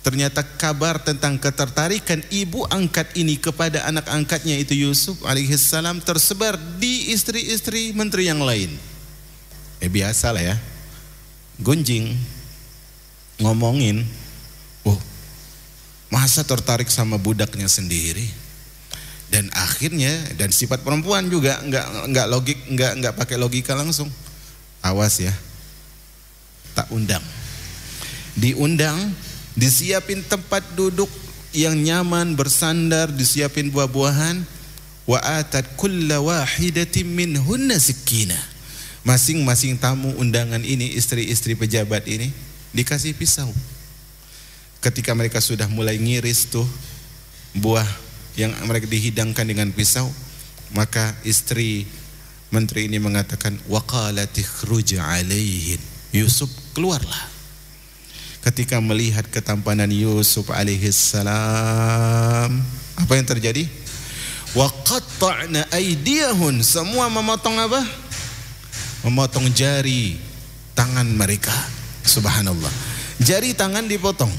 [SPEAKER 1] ternyata kabar tentang ketertarikan ibu angkat ini kepada anak angkatnya itu Yusuf alaihissalam tersebar di istri-istri menteri yang lain. Biasalah ya, gunjing, ngomongin, oh masa tertarik sama budaknya sendiri. Dan akhirnya, dan sifat perempuan juga nggak logik, nggak pakai logika langsung. Awas ya, tak undang. Diundang, disiapin tempat duduk yang nyaman, bersandar, disiapin buah-buahan. Wa atat kulla wahidatin minhunna sikina. Masing-masing tamu undangan ini, istri-istri pejabat ini, dikasih pisau. Ketika mereka sudah mulai ngiris tuh buah yang mereka dihidangkan dengan pisau, maka istri menteri ini mengatakan, waqalat ikhruj alaihin. Yusuf, keluarlah. Ketika melihat ketampanan Yusuf alaihissalam, apa yang terjadi? Wa qatta'na aydiyahun, semua memotong apa? Memotong jari tangan mereka. Subhanallah, jari tangan dipotong.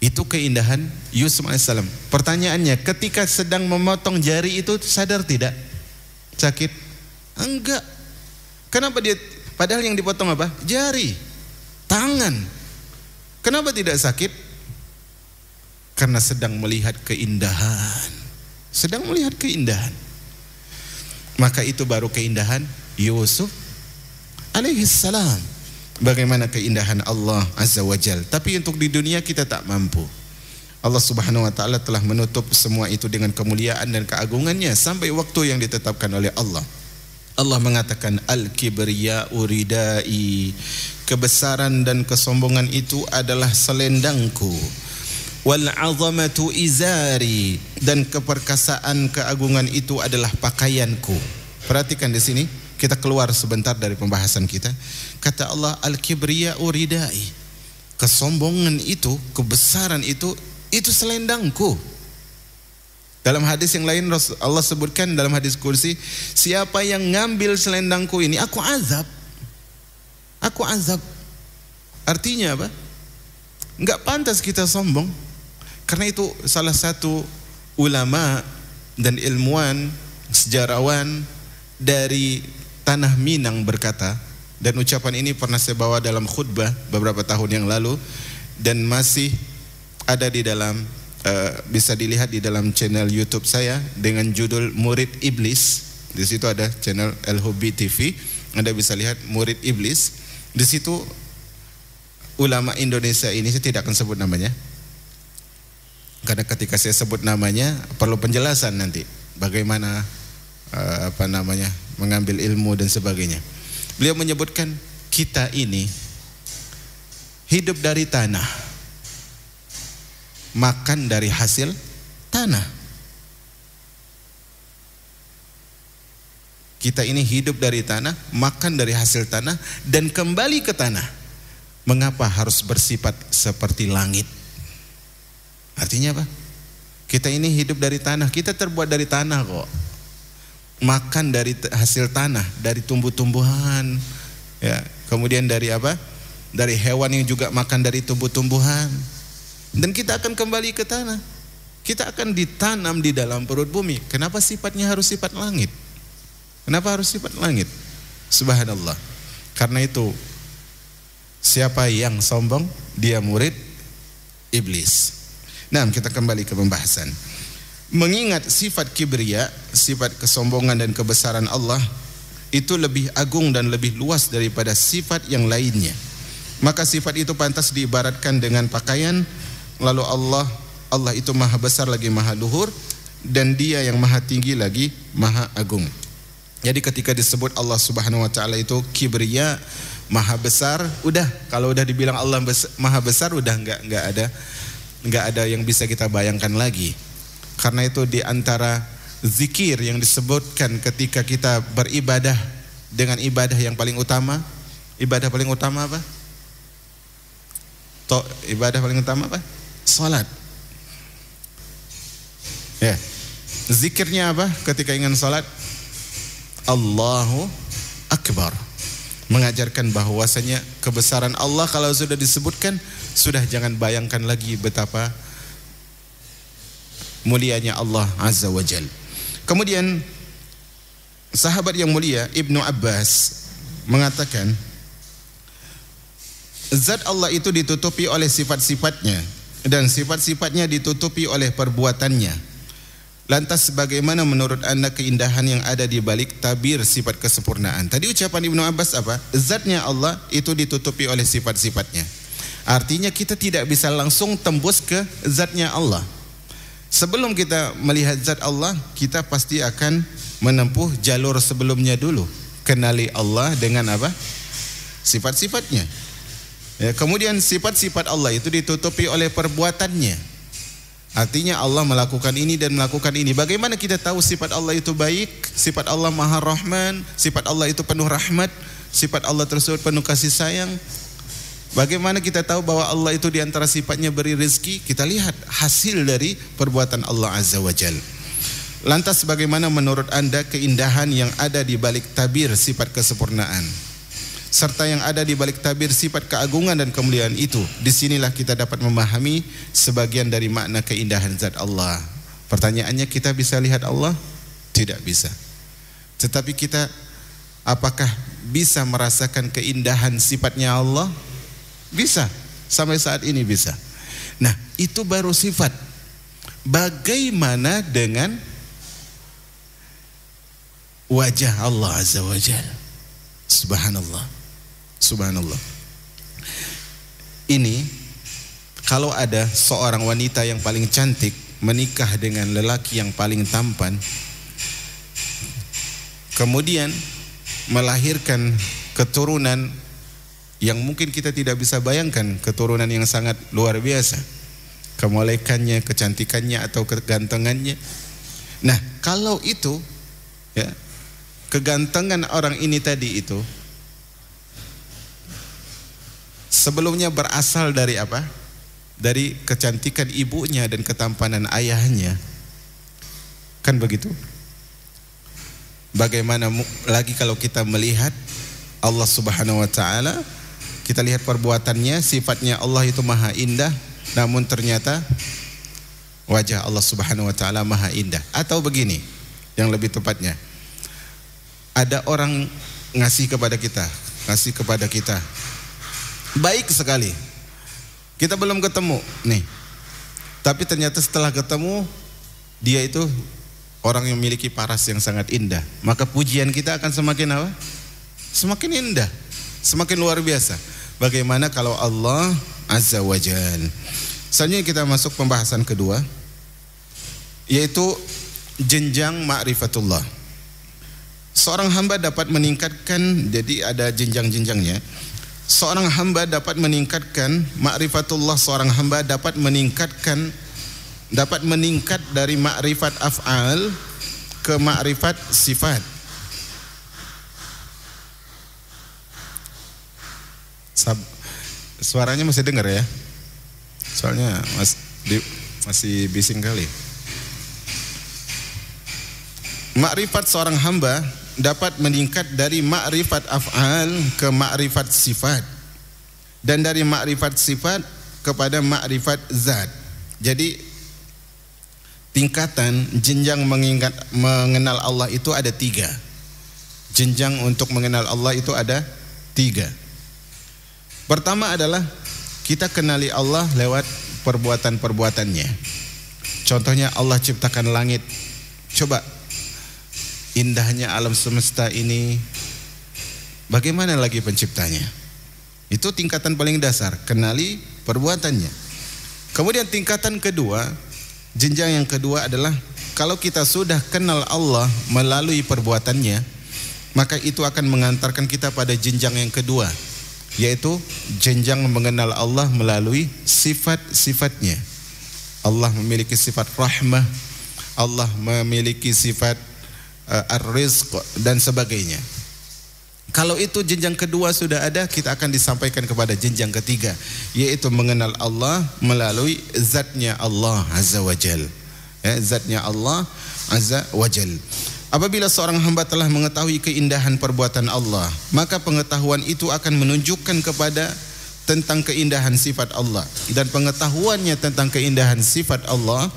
[SPEAKER 1] Itu keindahan Yusuf alaihissalam. Pertanyaannya, ketika sedang memotong jari itu sadar tidak? Sakit? Enggak. Kenapa dia? Padahal yang dipotong apa? Jari, tangan. Kenapa tidak sakit? Karena sedang melihat keindahan. Sedang melihat keindahan. Maka itu baru keindahan Yusuf alaihissalam. Bagaimana keindahan Allah Azza wa Jal. Tapi untuk di dunia kita tak mampu. Allah Subhanahu wa ta'ala telah menutup semua itu dengan kemuliaan dan keagungannya sampai waktu yang ditetapkan oleh Allah. Allah mengatakan, al-kibriya'u ridai, kebesaran dan kesombongan itu adalah selendangku. Wal 'azamatu izari, dan keperkasaan keagungan itu adalah pakaianku. Perhatikan di sini, kita keluar sebentar dari pembahasan kita. Kata Allah, al-kibriya'u ridai, kesombongan itu, kebesaran itu selendangku. Dalam hadis yang lain Allah sebutkan dalam hadis kursi, siapa yang ngambil selendangku ini, aku azab. Aku azab. Artinya apa? Enggak pantas kita sombong. Karena itu salah satu ulama dan ilmuwan, sejarawan dari Tanah Minang berkata, dan ucapan ini pernah saya bawa dalam khutbah beberapa tahun yang lalu dan masih ada di dalam bisa dilihat di dalam channel YouTube saya dengan judul Murid Iblis. Di situ ada channel Al-Hubbi TV. Anda bisa lihat Murid Iblis. Di situ ulama Indonesia ini, saya tidak akan sebut namanya. Karena ketika saya sebut namanya perlu penjelasan nanti bagaimana mengambil ilmu dan sebagainya. Beliau menyebutkan kita ini hidup dari tanah, makan dari hasil tanah. Kita ini hidup dari tanah, makan dari hasil tanah, dan kembali ke tanah. Mengapa harus bersifat seperti langit? Artinya apa? Kita ini hidup dari tanah, kita terbuat dari tanah kok. makan dari hasil tanah, dari tumbuh-tumbuhan, ya. Kemudian dari apa? Dari hewan yang juga makan dari tumbuh-tumbuhan. Dan kita akan kembali ke tanah. Kita akan ditanam di dalam perut bumi. Kenapa sifatnya harus sifat langit? Kenapa harus sifat langit? Subhanallah. Karena itu, siapa yang sombong, dia murid iblis. Nah, kita kembali ke pembahasan. Mengingat sifat kibria, sifat kesombongan dan kebesaran Allah itu lebih agung dan lebih luas daripada sifat yang lainnya. Maka sifat itu pantas diibaratkan dengan pakaian. Lalu Allah itu maha besar lagi maha luhur, dan Dia yang maha tinggi lagi maha agung. Jadi ketika disebut Allah Subhanahu wa taala itu kibria, maha besar, udah, kalau udah dibilang Allah maha besar, udah enggak ada yang bisa kita bayangkan lagi. Karena itu di antara zikir yang disebutkan ketika kita beribadah dengan ibadah yang paling utama, ibadah paling utama apa? Ibadah paling utama apa? Salat. Ya. Zikirnya apa ketika ingin salat? Allahu Akbar. Mengajarkan bahwasanya kebesaran Allah kalau sudah disebutkan, sudah jangan bayangkan lagi betapa mulianya Allah Azza wa Jal. Kemudian sahabat yang mulia Ibnu Abbas mengatakan, zat Allah itu ditutupi oleh sifat-sifatnya, dan sifat-sifatnya ditutupi oleh perbuatannya. Lantas bagaimana menurut Anda keindahan yang ada di balik tabir sifat kesempurnaan? Tadi ucapan Ibnu Abbas apa? Zatnya Allah itu ditutupi oleh sifat-sifatnya. Artinya kita tidak bisa langsung tembus ke zatnya Allah. Sebelum kita melihat zat Allah, kita pasti akan menempuh jalur sebelumnya dulu. Kenali Allah dengan apa? Sifat-sifatnya. Ya, kemudian sifat-sifat Allah itu ditutupi oleh perbuatannya. Artinya Allah melakukan ini dan melakukan ini. Bagaimana kita tahu sifat Allah itu baik, sifat Allah Maha Rahman, sifat Allah itu penuh rahmat, sifat Allah tersebut penuh kasih sayang? Bagaimana kita tahu bahwa Allah itu diantara sifatnya beri rezeki? Kita lihat hasil dari perbuatan Allah Azza wa Jal. Lantas bagaimana menurut Anda keindahan yang ada di balik tabir sifat kesempurnaan, serta yang ada di balik tabir sifat keagungan dan kemuliaan itu? Disinilah kita dapat memahami sebagian dari makna keindahan zat Allah. Pertanyaannya, kita bisa lihat Allah? Tidak bisa. Tetapi kita apakah bisa merasakan keindahan sifatnya Allah? Bisa, sampai saat ini bisa. Nah, itu baru sifat. Bagaimana dengan wajah Allah Azza wa Jalla? Subhanallah. Subhanallah. Ini kalau ada seorang wanita yang paling cantik menikah dengan lelaki yang paling tampan, kemudian melahirkan keturunan yang mungkin kita tidak bisa bayangkan, keturunan yang sangat luar biasa, kemolekannya, kecantikannya atau kegantengannya. Nah, kalau itu ya, kegantengan orang ini tadi itu sebelumnya berasal dari apa? Dari kecantikan ibunya dan ketampanan ayahnya. Kan begitu? Bagaimana lagi kalau kita melihat Allah Subhanahu wa taala, kita lihat perbuatannya, sifatnya Allah itu maha indah, namun ternyata wajah Allah Subhanahu wa taala maha indah. Atau begini, yang lebih tepatnya, ada orang ngasih kepada kita, baik sekali, kita belum ketemu nih, tapi ternyata setelah ketemu, dia itu orang yang memiliki paras yang sangat indah. Maka pujian kita akan semakin apa? Semakin indah, semakin luar biasa. Bagaimana kalau Allah Azza wa Jalla? Selanjutnya kita masuk pembahasan kedua, yaitu jenjang ma'rifatullah. Seorang hamba dapat meningkatkan, jadi ada jenjang-jenjangnya. Seorang hamba dapat meningkatkan ma'rifatullah, seorang hamba dapat meningkat dari ma'rifat af'al ke ma'rifat sifat. Suaranya masih dengar ya? Soalnya masih bising kali. makrifat seorang hamba dapat meningkat dari makrifat af'al ke makrifat sifat, dan dari makrifat sifat kepada makrifat zat. Jadi tingkatan jenjang mengenal Allah itu ada 3. Jenjang untuk mengenal Allah itu ada 3. Pertama adalah kita kenali Allah lewat perbuatan-perbuatannya. Contohnya Allah ciptakan langit. Coba indahnya alam semesta ini, bagaimana lagi penciptanya? Itu tingkatan paling dasar, kenali perbuatannya. Kemudian tingkatan kedua, jenjang yang kedua adalah kalau kita sudah kenal Allah melalui perbuatannya, maka itu akan mengantarkan kita pada jenjang yang kedua, yaitu jenjang mengenal Allah melalui sifat-sifatnya. Allah memiliki sifat rahmah, Allah memiliki sifat ar-rizq dan sebagainya. Kalau itu jenjang kedua sudah ada, kita akan disampaikan kepada jenjang ketiga, yaitu mengenal Allah melalui zatnya Allah Azza wa Jal. Zatnya Allah Azza wa Jal. Apabila seorang hamba telah mengetahui keindahan perbuatan Allah, maka pengetahuan itu akan menunjukkan kepada tentang keindahan sifat Allah, dan pengetahuannya tentang keindahan sifat Allah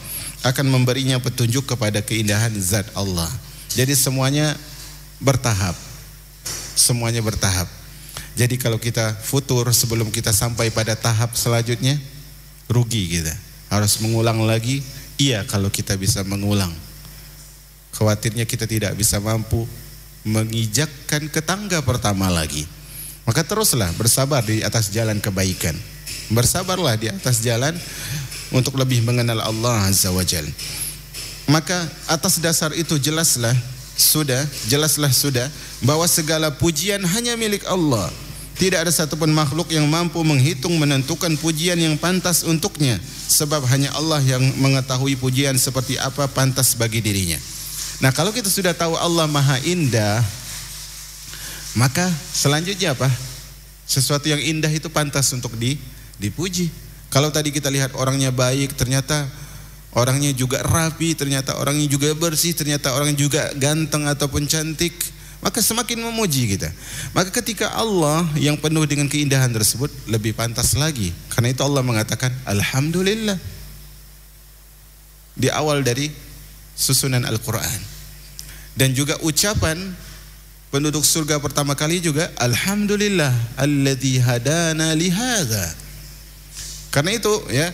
[SPEAKER 1] akan memberinya petunjuk kepada keindahan zat Allah. Jadi semuanya bertahap. Semuanya bertahap. Jadi kalau kita futur sebelum kita sampai pada tahap selanjutnya, rugi kita. Harus mengulang lagi. Iya, kalau kita bisa mengulang. Khawatirnya kita tidak bisa mampu menginjakkan ke tangga pertama lagi. Maka teruslah bersabar di atas jalan kebaikan. Bersabarlah di atas jalan untuk lebih mengenal Allah Azza wa Jal. Maka atas dasar itu jelaslah sudah bahwa segala pujian hanya milik Allah. Tidak ada satupun makhluk yang mampu menghitung menentukan pujian yang pantas untuknya, sebab hanya Allah yang mengetahui pujian seperti apa pantas bagi dirinya. Nah, kalau kita sudah tahu Allah Maha Indah, maka selanjutnya apa? Sesuatu yang indah itu pantas untuk dipuji. Kalau tadi kita lihat orangnya baik, ternyata orangnya juga rapi, ternyata orangnya juga bersih, ternyata orangnya juga ganteng ataupun cantik, maka semakin memuji kita. Maka ketika Allah yang penuh dengan keindahan tersebut, lebih pantas lagi. Karena itu Allah mengatakan Alhamdulillah di awal dari susunan Al-Quran. Dan juga ucapan penduduk surga pertama kali juga Alhamdulillah alladzi hadana lihadza. Karena itu ya,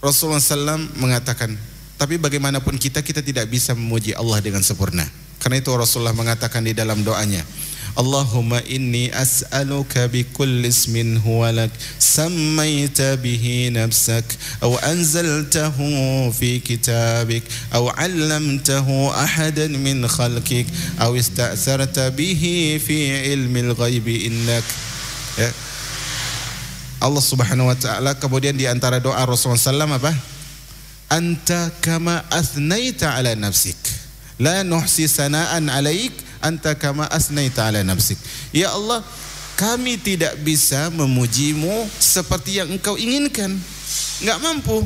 [SPEAKER 1] Rasulullah SAW mengatakan, tapi bagaimanapun kita tidak bisa memuji Allah dengan sempurna. Karena itu Rasulullah mengatakan di dalam doanya, Allahumma inni as'aluka bikulli ismin huwa lak sammaita bihi nafsak aw anzaltahu fi kitabik aw 'allamtahu ahadan min khalqik aw ista'sarta bihi fi ilmil ghaibi innak. Ya. Allah Subhanahu wa taala kemudian di antara doa Rasulullah SAW apa? Anta kama athnaita ala nafsik la nuhsi sana'an alaik anta kama asnaita ala nafsik. Ya Allah, kami tidak bisa memujimu seperti yang engkau inginkan. Enggak mampu.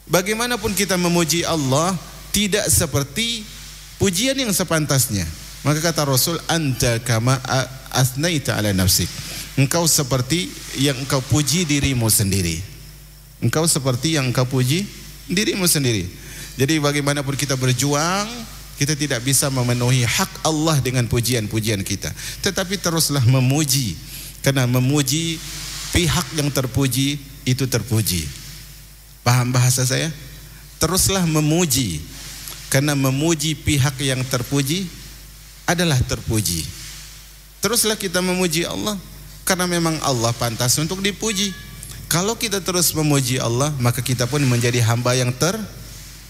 [SPEAKER 1] Bagaimanapun kita memuji Allah, tidak seperti pujian yang sepantasnya. Maka kata Rasul, anta kama asnaita ala nafsik. Engkau seperti yang engkau puji dirimu sendiri. Engkau seperti yang engkau puji dirimu sendiri. Jadi bagaimanapun kita berjuang, kita tidak bisa memenuhi hak Allah dengan pujian-pujian kita. Tetapi teruslah memuji. Karena memuji pihak yang terpuji itu terpuji. Paham bahasa saya? Teruslah memuji. Karena memuji pihak yang terpuji adalah terpuji. Teruslah kita memuji Allah. Karena memang Allah pantas untuk dipuji. Kalau kita terus memuji Allah, maka kita pun menjadi hamba yang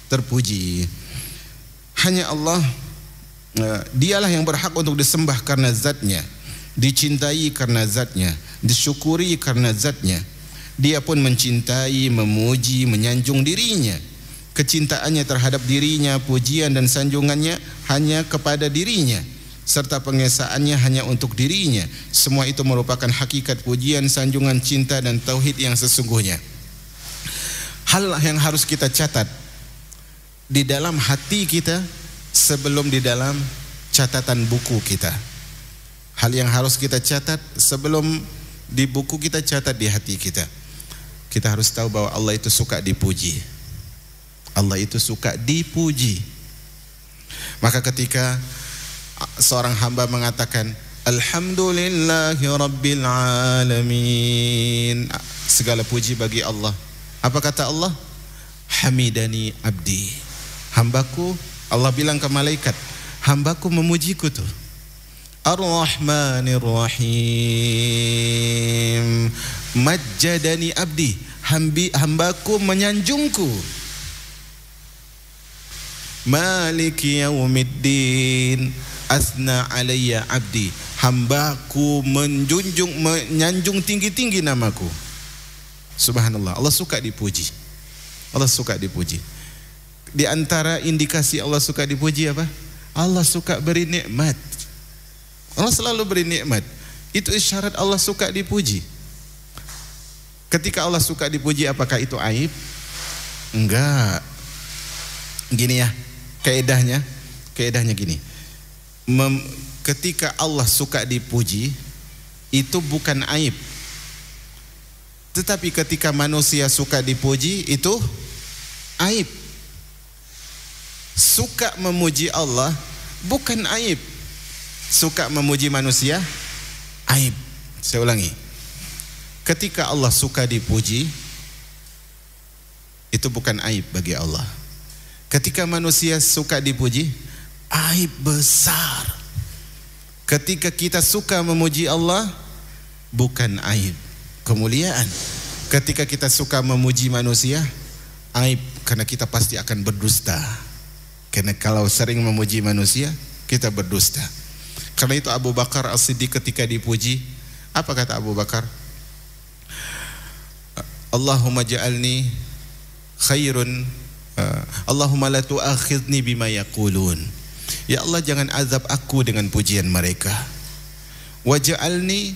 [SPEAKER 1] terpuji. Hanya Allah, dialah yang berhak untuk disembah karena zatnya, dicintai karena zatnya, disyukuri karena zatnya. Dia pun mencintai, memuji, menyanjung dirinya. Kecintaannya terhadap dirinya, pujian dan sanjungannya hanya kepada dirinya, serta pengesaannya hanya untuk dirinya. Semua itu merupakan hakikat pujian, sanjungan, cinta dan tauhid yang sesungguhnya. Hal yang harus kita catat di dalam hati kita sebelum di dalam catatan buku kita. Hal yang harus kita catat sebelum di buku kita, catat di hati kita. Kita harus tahu bahwa Allah itu suka dipuji. Allah itu suka dipuji. Maka ketika seorang hamba mengatakan Alhamdulillahi Rabbil Alamin, segala puji bagi Allah. Apa kata Allah? Hamidani abdi, hambaku. Allah bilang ke malaikat, hambaku memujiku tuh. Ar-Rahmanir Rahim, majjadani abdi, hambaku menyanjungku. Maliki yaumiddin, asna alayya abdi, hambaku menyanjung tinggi-tinggi namaku. Subhanallah, Allah suka dipuji. Allah suka dipuji. Di antara indikasi Allah suka dipuji apa? Allah suka beri nikmat. Allah selalu beri nikmat. Itu isyarat Allah suka dipuji. Ketika Allah suka dipuji, apakah itu aib? Enggak. Gini ya, kaedahnya gini. Ketika Allah suka dipuji, itu bukan aib. Tetapi ketika manusia suka dipuji, itu aib. Suka memuji Allah bukan aib. Suka memuji manusia aib. Saya ulangi. Ketika Allah suka dipuji, itu bukan aib bagi Allah. Ketika manusia suka dipuji, aib besar. Ketika kita suka memuji Allah, bukan aib, kemuliaan. Ketika kita suka memuji manusia, aib, karena kita pasti akan berdusta. Karena kalau sering memuji manusia, kita berdusta. Karena itu Abu Bakar As-Siddiq ketika dipuji, apa kata Abu Bakar? Allahumma ja'alni khairun, Allahumma la tu'akhidni bima yaqulun. Ya Allah, jangan azab aku dengan pujian mereka. Waj'alni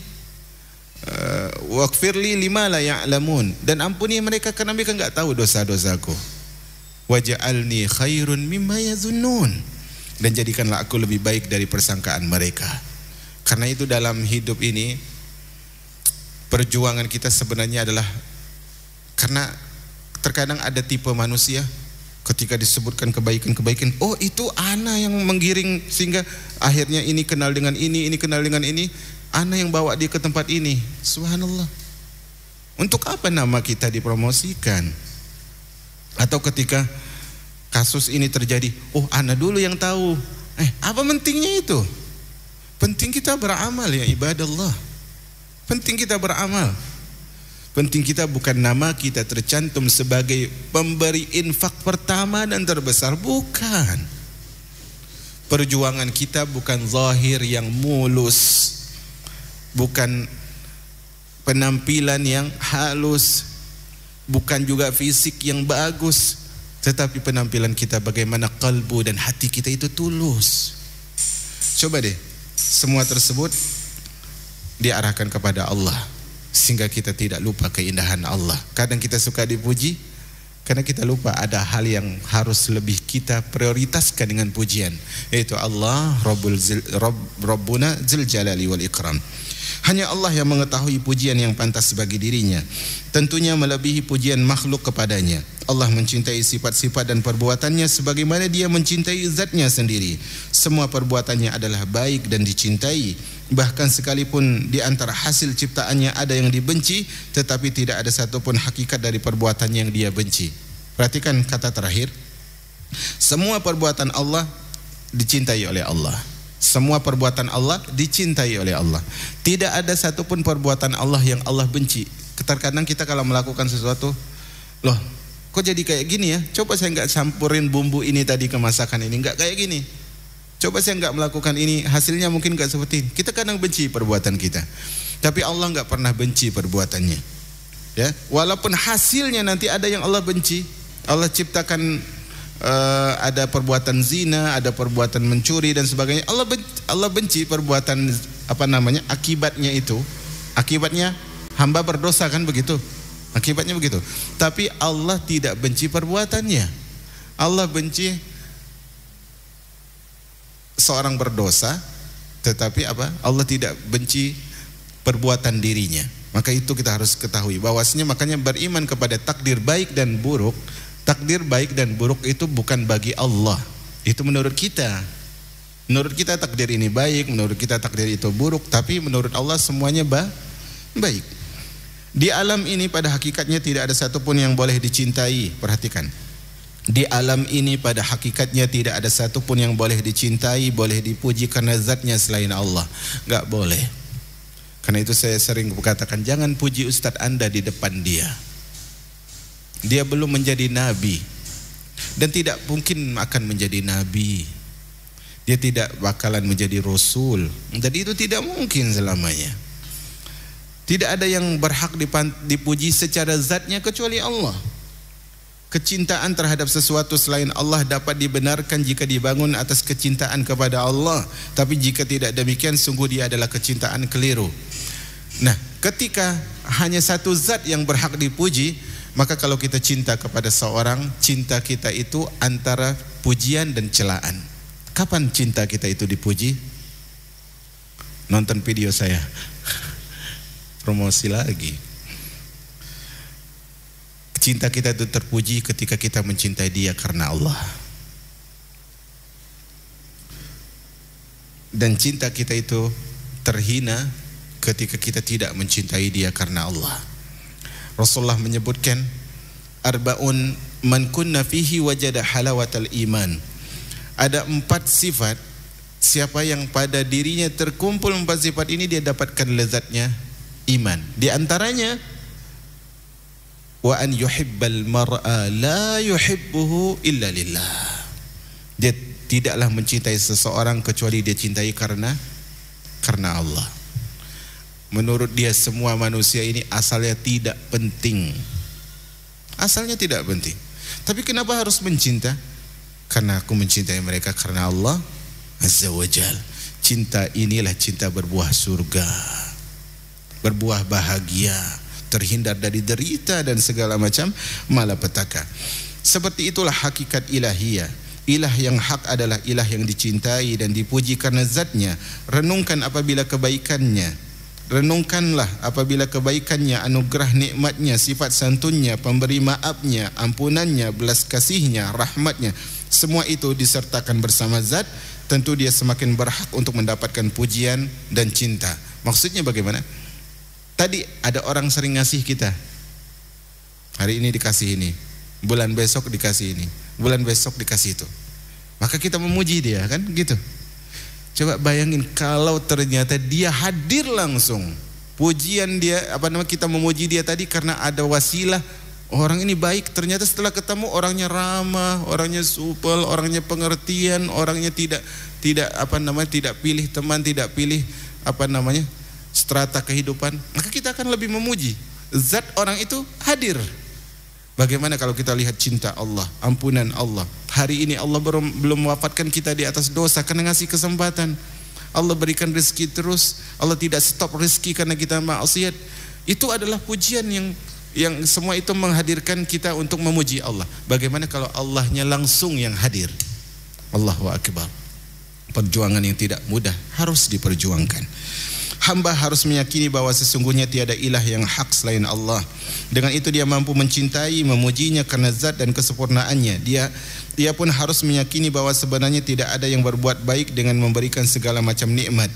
[SPEAKER 1] waghfirli lima la ya'lamun, dan ampuni mereka karena mereka enggak tahu dosa-dosaku. Waj'alni khairun mimma yazunnun, dan jadikanlah aku lebih baik dari persangkaan mereka. Karena itu dalam hidup ini perjuangan kita sebenarnya adalah, karena terkadang ada tipe manusia ketika disebutkan kebaikan-kebaikan, oh itu ana yang menggiring sehingga akhirnya ini kenal dengan ini kenal dengan ini, ana yang bawa dia ke tempat ini. Subhanallah. Untuk apa nama kita dipromosikan? Atau ketika kasus ini terjadi, oh ana dulu yang tahu. Apa pentingnya itu? Penting kita beramal ya ibadallah. Penting kita beramal. Penting kita bukan nama kita tercantum sebagai pemberi infak pertama dan terbesar, bukan. Perjuangan kita bukan zahir yang mulus, bukan penampilan yang halus, bukan juga fisik yang bagus, tetapi penampilan kita bagaimana kalbu dan hati kita itu tulus. Coba deh, semua tersebut diarahkan kepada Allah, sehingga kita tidak lupa keindahan Allah. Kadang kita suka dipuji karena kita lupa ada hal yang harus lebih kita prioritaskan dengan pujian, yaitu Allah Rabbuna Dzul Jalali wal Ikram. Hanya Allah yang mengetahui pujian yang pantas bagi dirinya, tentunya melebihi pujian makhluk kepadanya. Allah mencintai sifat-sifat dan perbuatannya sebagaimana dia mencintai zatnya sendiri. Semua perbuatannya adalah baik dan dicintai. Bahkan sekalipun di antara hasil ciptaannya ada yang dibenci, tetapi tidak ada satupun hakikat dari perbuatan yang dia benci. Perhatikan kata terakhir, semua perbuatan Allah dicintai oleh Allah. Semua perbuatan Allah dicintai oleh Allah. Tidak ada satupun perbuatan Allah yang Allah benci. Terkadang kita kalau melakukan sesuatu, loh kok jadi kayak gini ya? Coba saya nggak campurin bumbu ini tadi ke masakan ini, nggak kayak gini. Coba saya nggak melakukan ini, hasilnya mungkin nggak seperti ini. Kita kadang benci perbuatan kita, tapi Allah nggak pernah benci perbuatannya. Ya, walaupun hasilnya nanti ada yang Allah benci. Allah ciptakan ada perbuatan zina, ada perbuatan mencuri dan sebagainya. Allah benci perbuatan akibatnya itu. Akibatnya hamba berdosa, kan begitu? Akibatnya begitu. Tapi Allah tidak benci perbuatannya. Allah benci seorang berdosa, tetapi apa? Allah tidak benci perbuatan dirinya. Maka itu kita harus ketahui bahwasanya, makanya beriman kepada takdir baik dan buruk. Takdir baik dan buruk itu bukan bagi Allah. Itu menurut kita. Menurut kita takdir ini baik, menurut kita takdir itu buruk, tapi menurut Allah semuanya baik. Di alam ini pada hakikatnya tidak ada satupun yang boleh dicintai. Perhatikan. Di alam ini pada hakikatnya tidak ada satupun yang boleh dicintai, boleh dipuji karena zatnya selain Allah. Enggak boleh. Karena itu saya sering katakan, jangan puji ustadz Anda di depan dia. Dia belum menjadi nabi dan tidak mungkin akan menjadi nabi. Dia tidak bakalan menjadi rasul. Jadi itu tidak mungkin selamanya. Tidak ada yang berhak dipuji secara zatnya kecuali Allah. Kecintaan terhadap sesuatu selain Allah dapat dibenarkan jika dibangun atas kecintaan kepada Allah. Tapi jika tidak demikian, sungguh dia adalah kecintaan keliru. Nah, ketika hanya satu zat yang berhak dipuji, maka kalau kita cinta kepada seorang, cinta kita itu antara pujian dan celaan. Kapan cinta kita itu dipuji? Nonton video saya. Promosi lagi. Cinta kita itu terpuji ketika kita mencintai dia karena Allah. Dan cinta kita itu terhina ketika kita tidak mencintai dia karena Allah. Rasulullah menyebutkan, arba'un man kunna fihi wajada halawatal iman. Ada 4 sifat, siapa yang pada dirinya terkumpul 4 sifat ini, dia dapatkan lezatnya iman. Di antaranya, wa an yuhibbal mar'a la yuhibbuhu illa lillah. Dia tidaklah mencintai seseorang kecuali dia cintai karena Allah. Menurut dia semua manusia ini asalnya tidak penting. Asalnya tidak penting. Tapi kenapa harus mencinta? Karena aku mencintai mereka karena Allah Azza wa Jal. Cinta inilah cinta berbuah surga, berbuah bahagia, terhindar dari derita dan segala macam malapetaka. Seperti itulah hakikat ilahiyah. Ilah yang hak adalah ilah yang dicintai dan dipuji karena zatnya. Renungkanlah apabila kebaikannya, anugerah nikmatnya, sifat santunnya, pemberi maafnya, ampunannya, belas kasihnya, rahmatnya. Semua itu disertakan bersama zat, tentu dia semakin berhak untuk mendapatkan pujian dan cinta. Maksudnya bagaimana? Tadi ada orang sering ngasih kita. Hari ini dikasih ini, bulan besok dikasih ini, bulan besok dikasih itu. Maka kita memuji dia, kan gitu. Coba bayangin kalau ternyata dia hadir langsung. Pujian dia, kita memuji dia tadi karena ada wasilah. Orang ini baik, ternyata setelah ketemu orangnya ramah, orangnya supel, orangnya pengertian, orangnya tidak pilih teman, tidak pilih strata kehidupan. Maka kita akan lebih memuji. Zat orang itu hadir. Bagaimana kalau kita lihat cinta Allah, ampunan Allah. Hari ini Allah belum mewafatkan kita di atas dosa karena ngasih kesempatan. Allah berikan rezeki terus. Allah tidak stop rezeki karena kita maksiat. Itu adalah pujian yang semua itu menghadirkan kita untuk memuji Allah. Bagaimana kalau Allahnya langsung yang hadir? Allahu Akbar. Perjuangan yang tidak mudah harus diperjuangkan. Hamba harus meyakini bahwa sesungguhnya tiada ilah yang hak selain Allah. Dengan itu dia mampu mencintai, memujinya karena zat dan kesempurnaannya. Dia pun harus meyakini bahwa sebenarnya tidak ada yang berbuat baik dengan memberikan segala macam nikmat,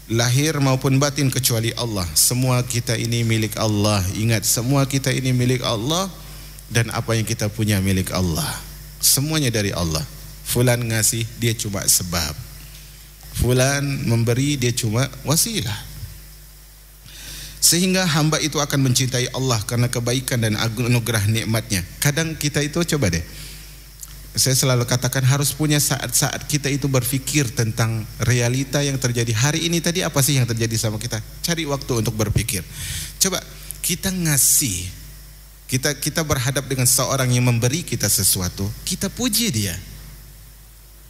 [SPEAKER 1] lahir maupun batin, kecuali Allah. Semua kita ini milik Allah. Ingat, semua kita ini milik Allah, dan apa yang kita punya milik Allah. Semuanya dari Allah. Fulan ngasih, dia cuma sebab. Fulan memberi, dia cuma wasilah. Sehingga hamba itu akan mencintai Allah karena kebaikan dan anugerah nikmatnya. Kadang kita itu, coba deh, saya selalu katakan harus punya saat-saat kita itu berpikir tentang realita yang terjadi. Hari ini tadi apa sih yang terjadi sama kita? Cari waktu untuk berpikir. Coba kita ngasih, kita berhadap dengan seorang yang memberi kita sesuatu, kita puji dia.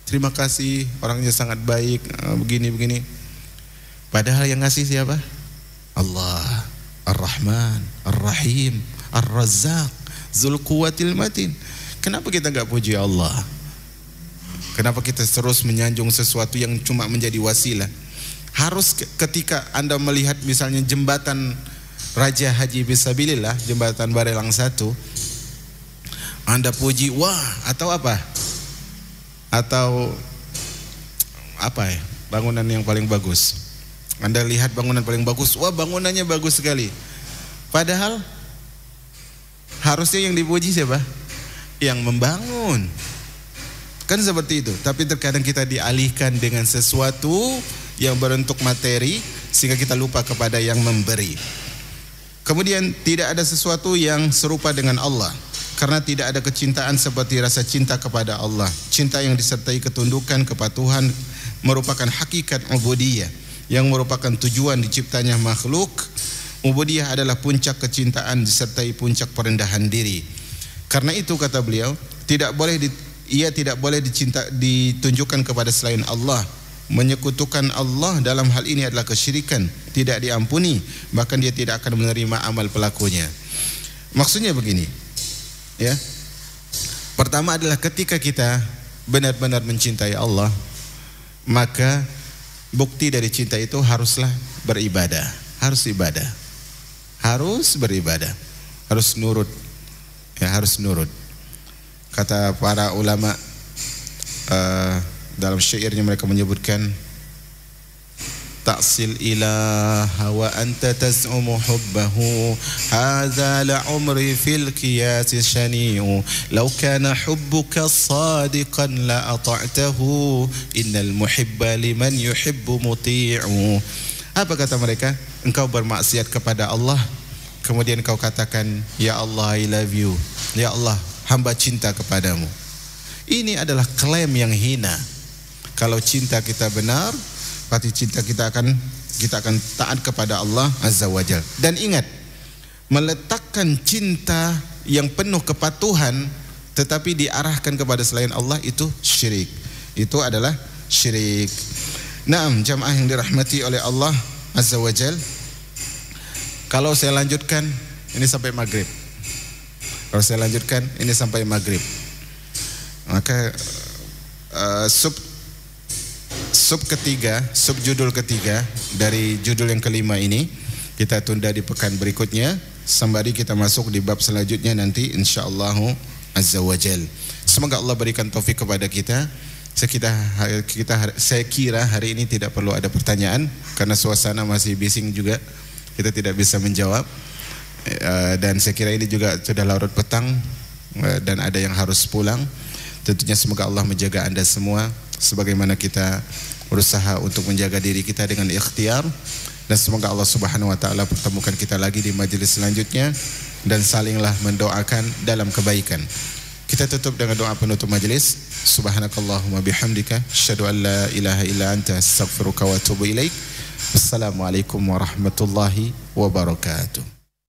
[SPEAKER 1] Terima kasih, orangnya sangat baik, begini. Padahal yang ngasih siapa? Allah, Ar-Rahman, Ar-Rahim, Ar-Razzaq, Dzul Quwwatil Matin. Kenapa kita enggak puji Allah? Kenapa kita terus menyanjung sesuatu yang cuma menjadi wasilah? Harus ketika Anda melihat misalnya jembatan Raja Haji Fisabilillah, jembatan Barelang 1, Anda puji, wah, atau apa? Atau apa ya? Bangunan yang paling bagus. Anda lihat bangunan paling bagus, wah, bangunannya bagus sekali. Padahal harusnya yang dipuji siapa? Yang membangun. Kan seperti itu. Tapi terkadang kita dialihkan dengan sesuatu yang berbentuk materi sehingga kita lupa kepada yang memberi. Kemudian tidak ada sesuatu yang serupa dengan Allah, karena tidak ada kecintaan seperti rasa cinta kepada Allah. Cinta yang disertai ketundukan, kepatuhan merupakan hakikat ubudiyah, yang merupakan tujuan diciptanya makhluk. Ubudiyah adalah puncak kecintaan disertai puncak perendahan diri. Karena itu kata beliau, ia tidak boleh ditunjukkan kepada selain Allah. Menyekutukan Allah dalam hal ini adalah kesyirikan, tidak diampuni, bahkan dia tidak akan menerima amal pelakunya. Maksudnya begini, ya. Pertama adalah ketika kita benar-benar mencintai Allah, maka bukti dari cinta itu haruslah beribadah, harus ibadah, harus beribadah, harus nurut, ya, harus nurut. Kata para ulama dalam syairnya mereka menyebutkan, ta'sil ilaha wa anta taz'umu hubbahu hadza la umri fil qiyas shani'u law kana hubbuka sadiqan la ata'tahu innal muhibba liman yuhibbu muti'u. Apa kata mereka? Engkau bermaksiat kepada Allah, kemudian kau katakan, ya Allah, I love you, ya Allah, hamba cinta kepadamu. Ini adalah klaim yang hina. Kalau cinta kita benar, pasti cinta kita akan taat kepada Allah Azza wa Jalla. Dan ingat, meletakkan cinta yang penuh kepatuhan tetapi diarahkan kepada selain Allah itu syirik. Itu adalah syirik. Naam, jamaah yang dirahmati oleh Allah Azza wa Jalla. Kalau saya lanjutkan ini sampai maghrib. Kalau saya lanjutkan ini sampai maghrib, maka subjudul ketiga dari judul yang kelima ini kita tunda di pekan berikutnya, sembari kita masuk di bab selanjutnya nanti insyaallah azza wajal. Semoga Allah berikan taufik kepada kita. Saya kira hari ini tidak perlu ada pertanyaan karena suasana masih bising juga, kita tidak bisa menjawab. Dan saya kira ini juga sudah larut petang dan ada yang harus pulang. Tentunya semoga Allah menjaga Anda semua sebagaimana kita berusaha untuk menjaga diri kita dengan ikhtiar, dan semoga Allah Subhanahu wa taala pertemukan kita lagi di majelis selanjutnya dan salinglah mendoakan dalam kebaikan. Kita tutup dengan doa penutup majelis. Subhanakallahumma bihamdika asyhadu an la ilaha illa anta astaghfiruka wa atubu ilaik. Wassalamualaikum warahmatullahi wabarakatuh.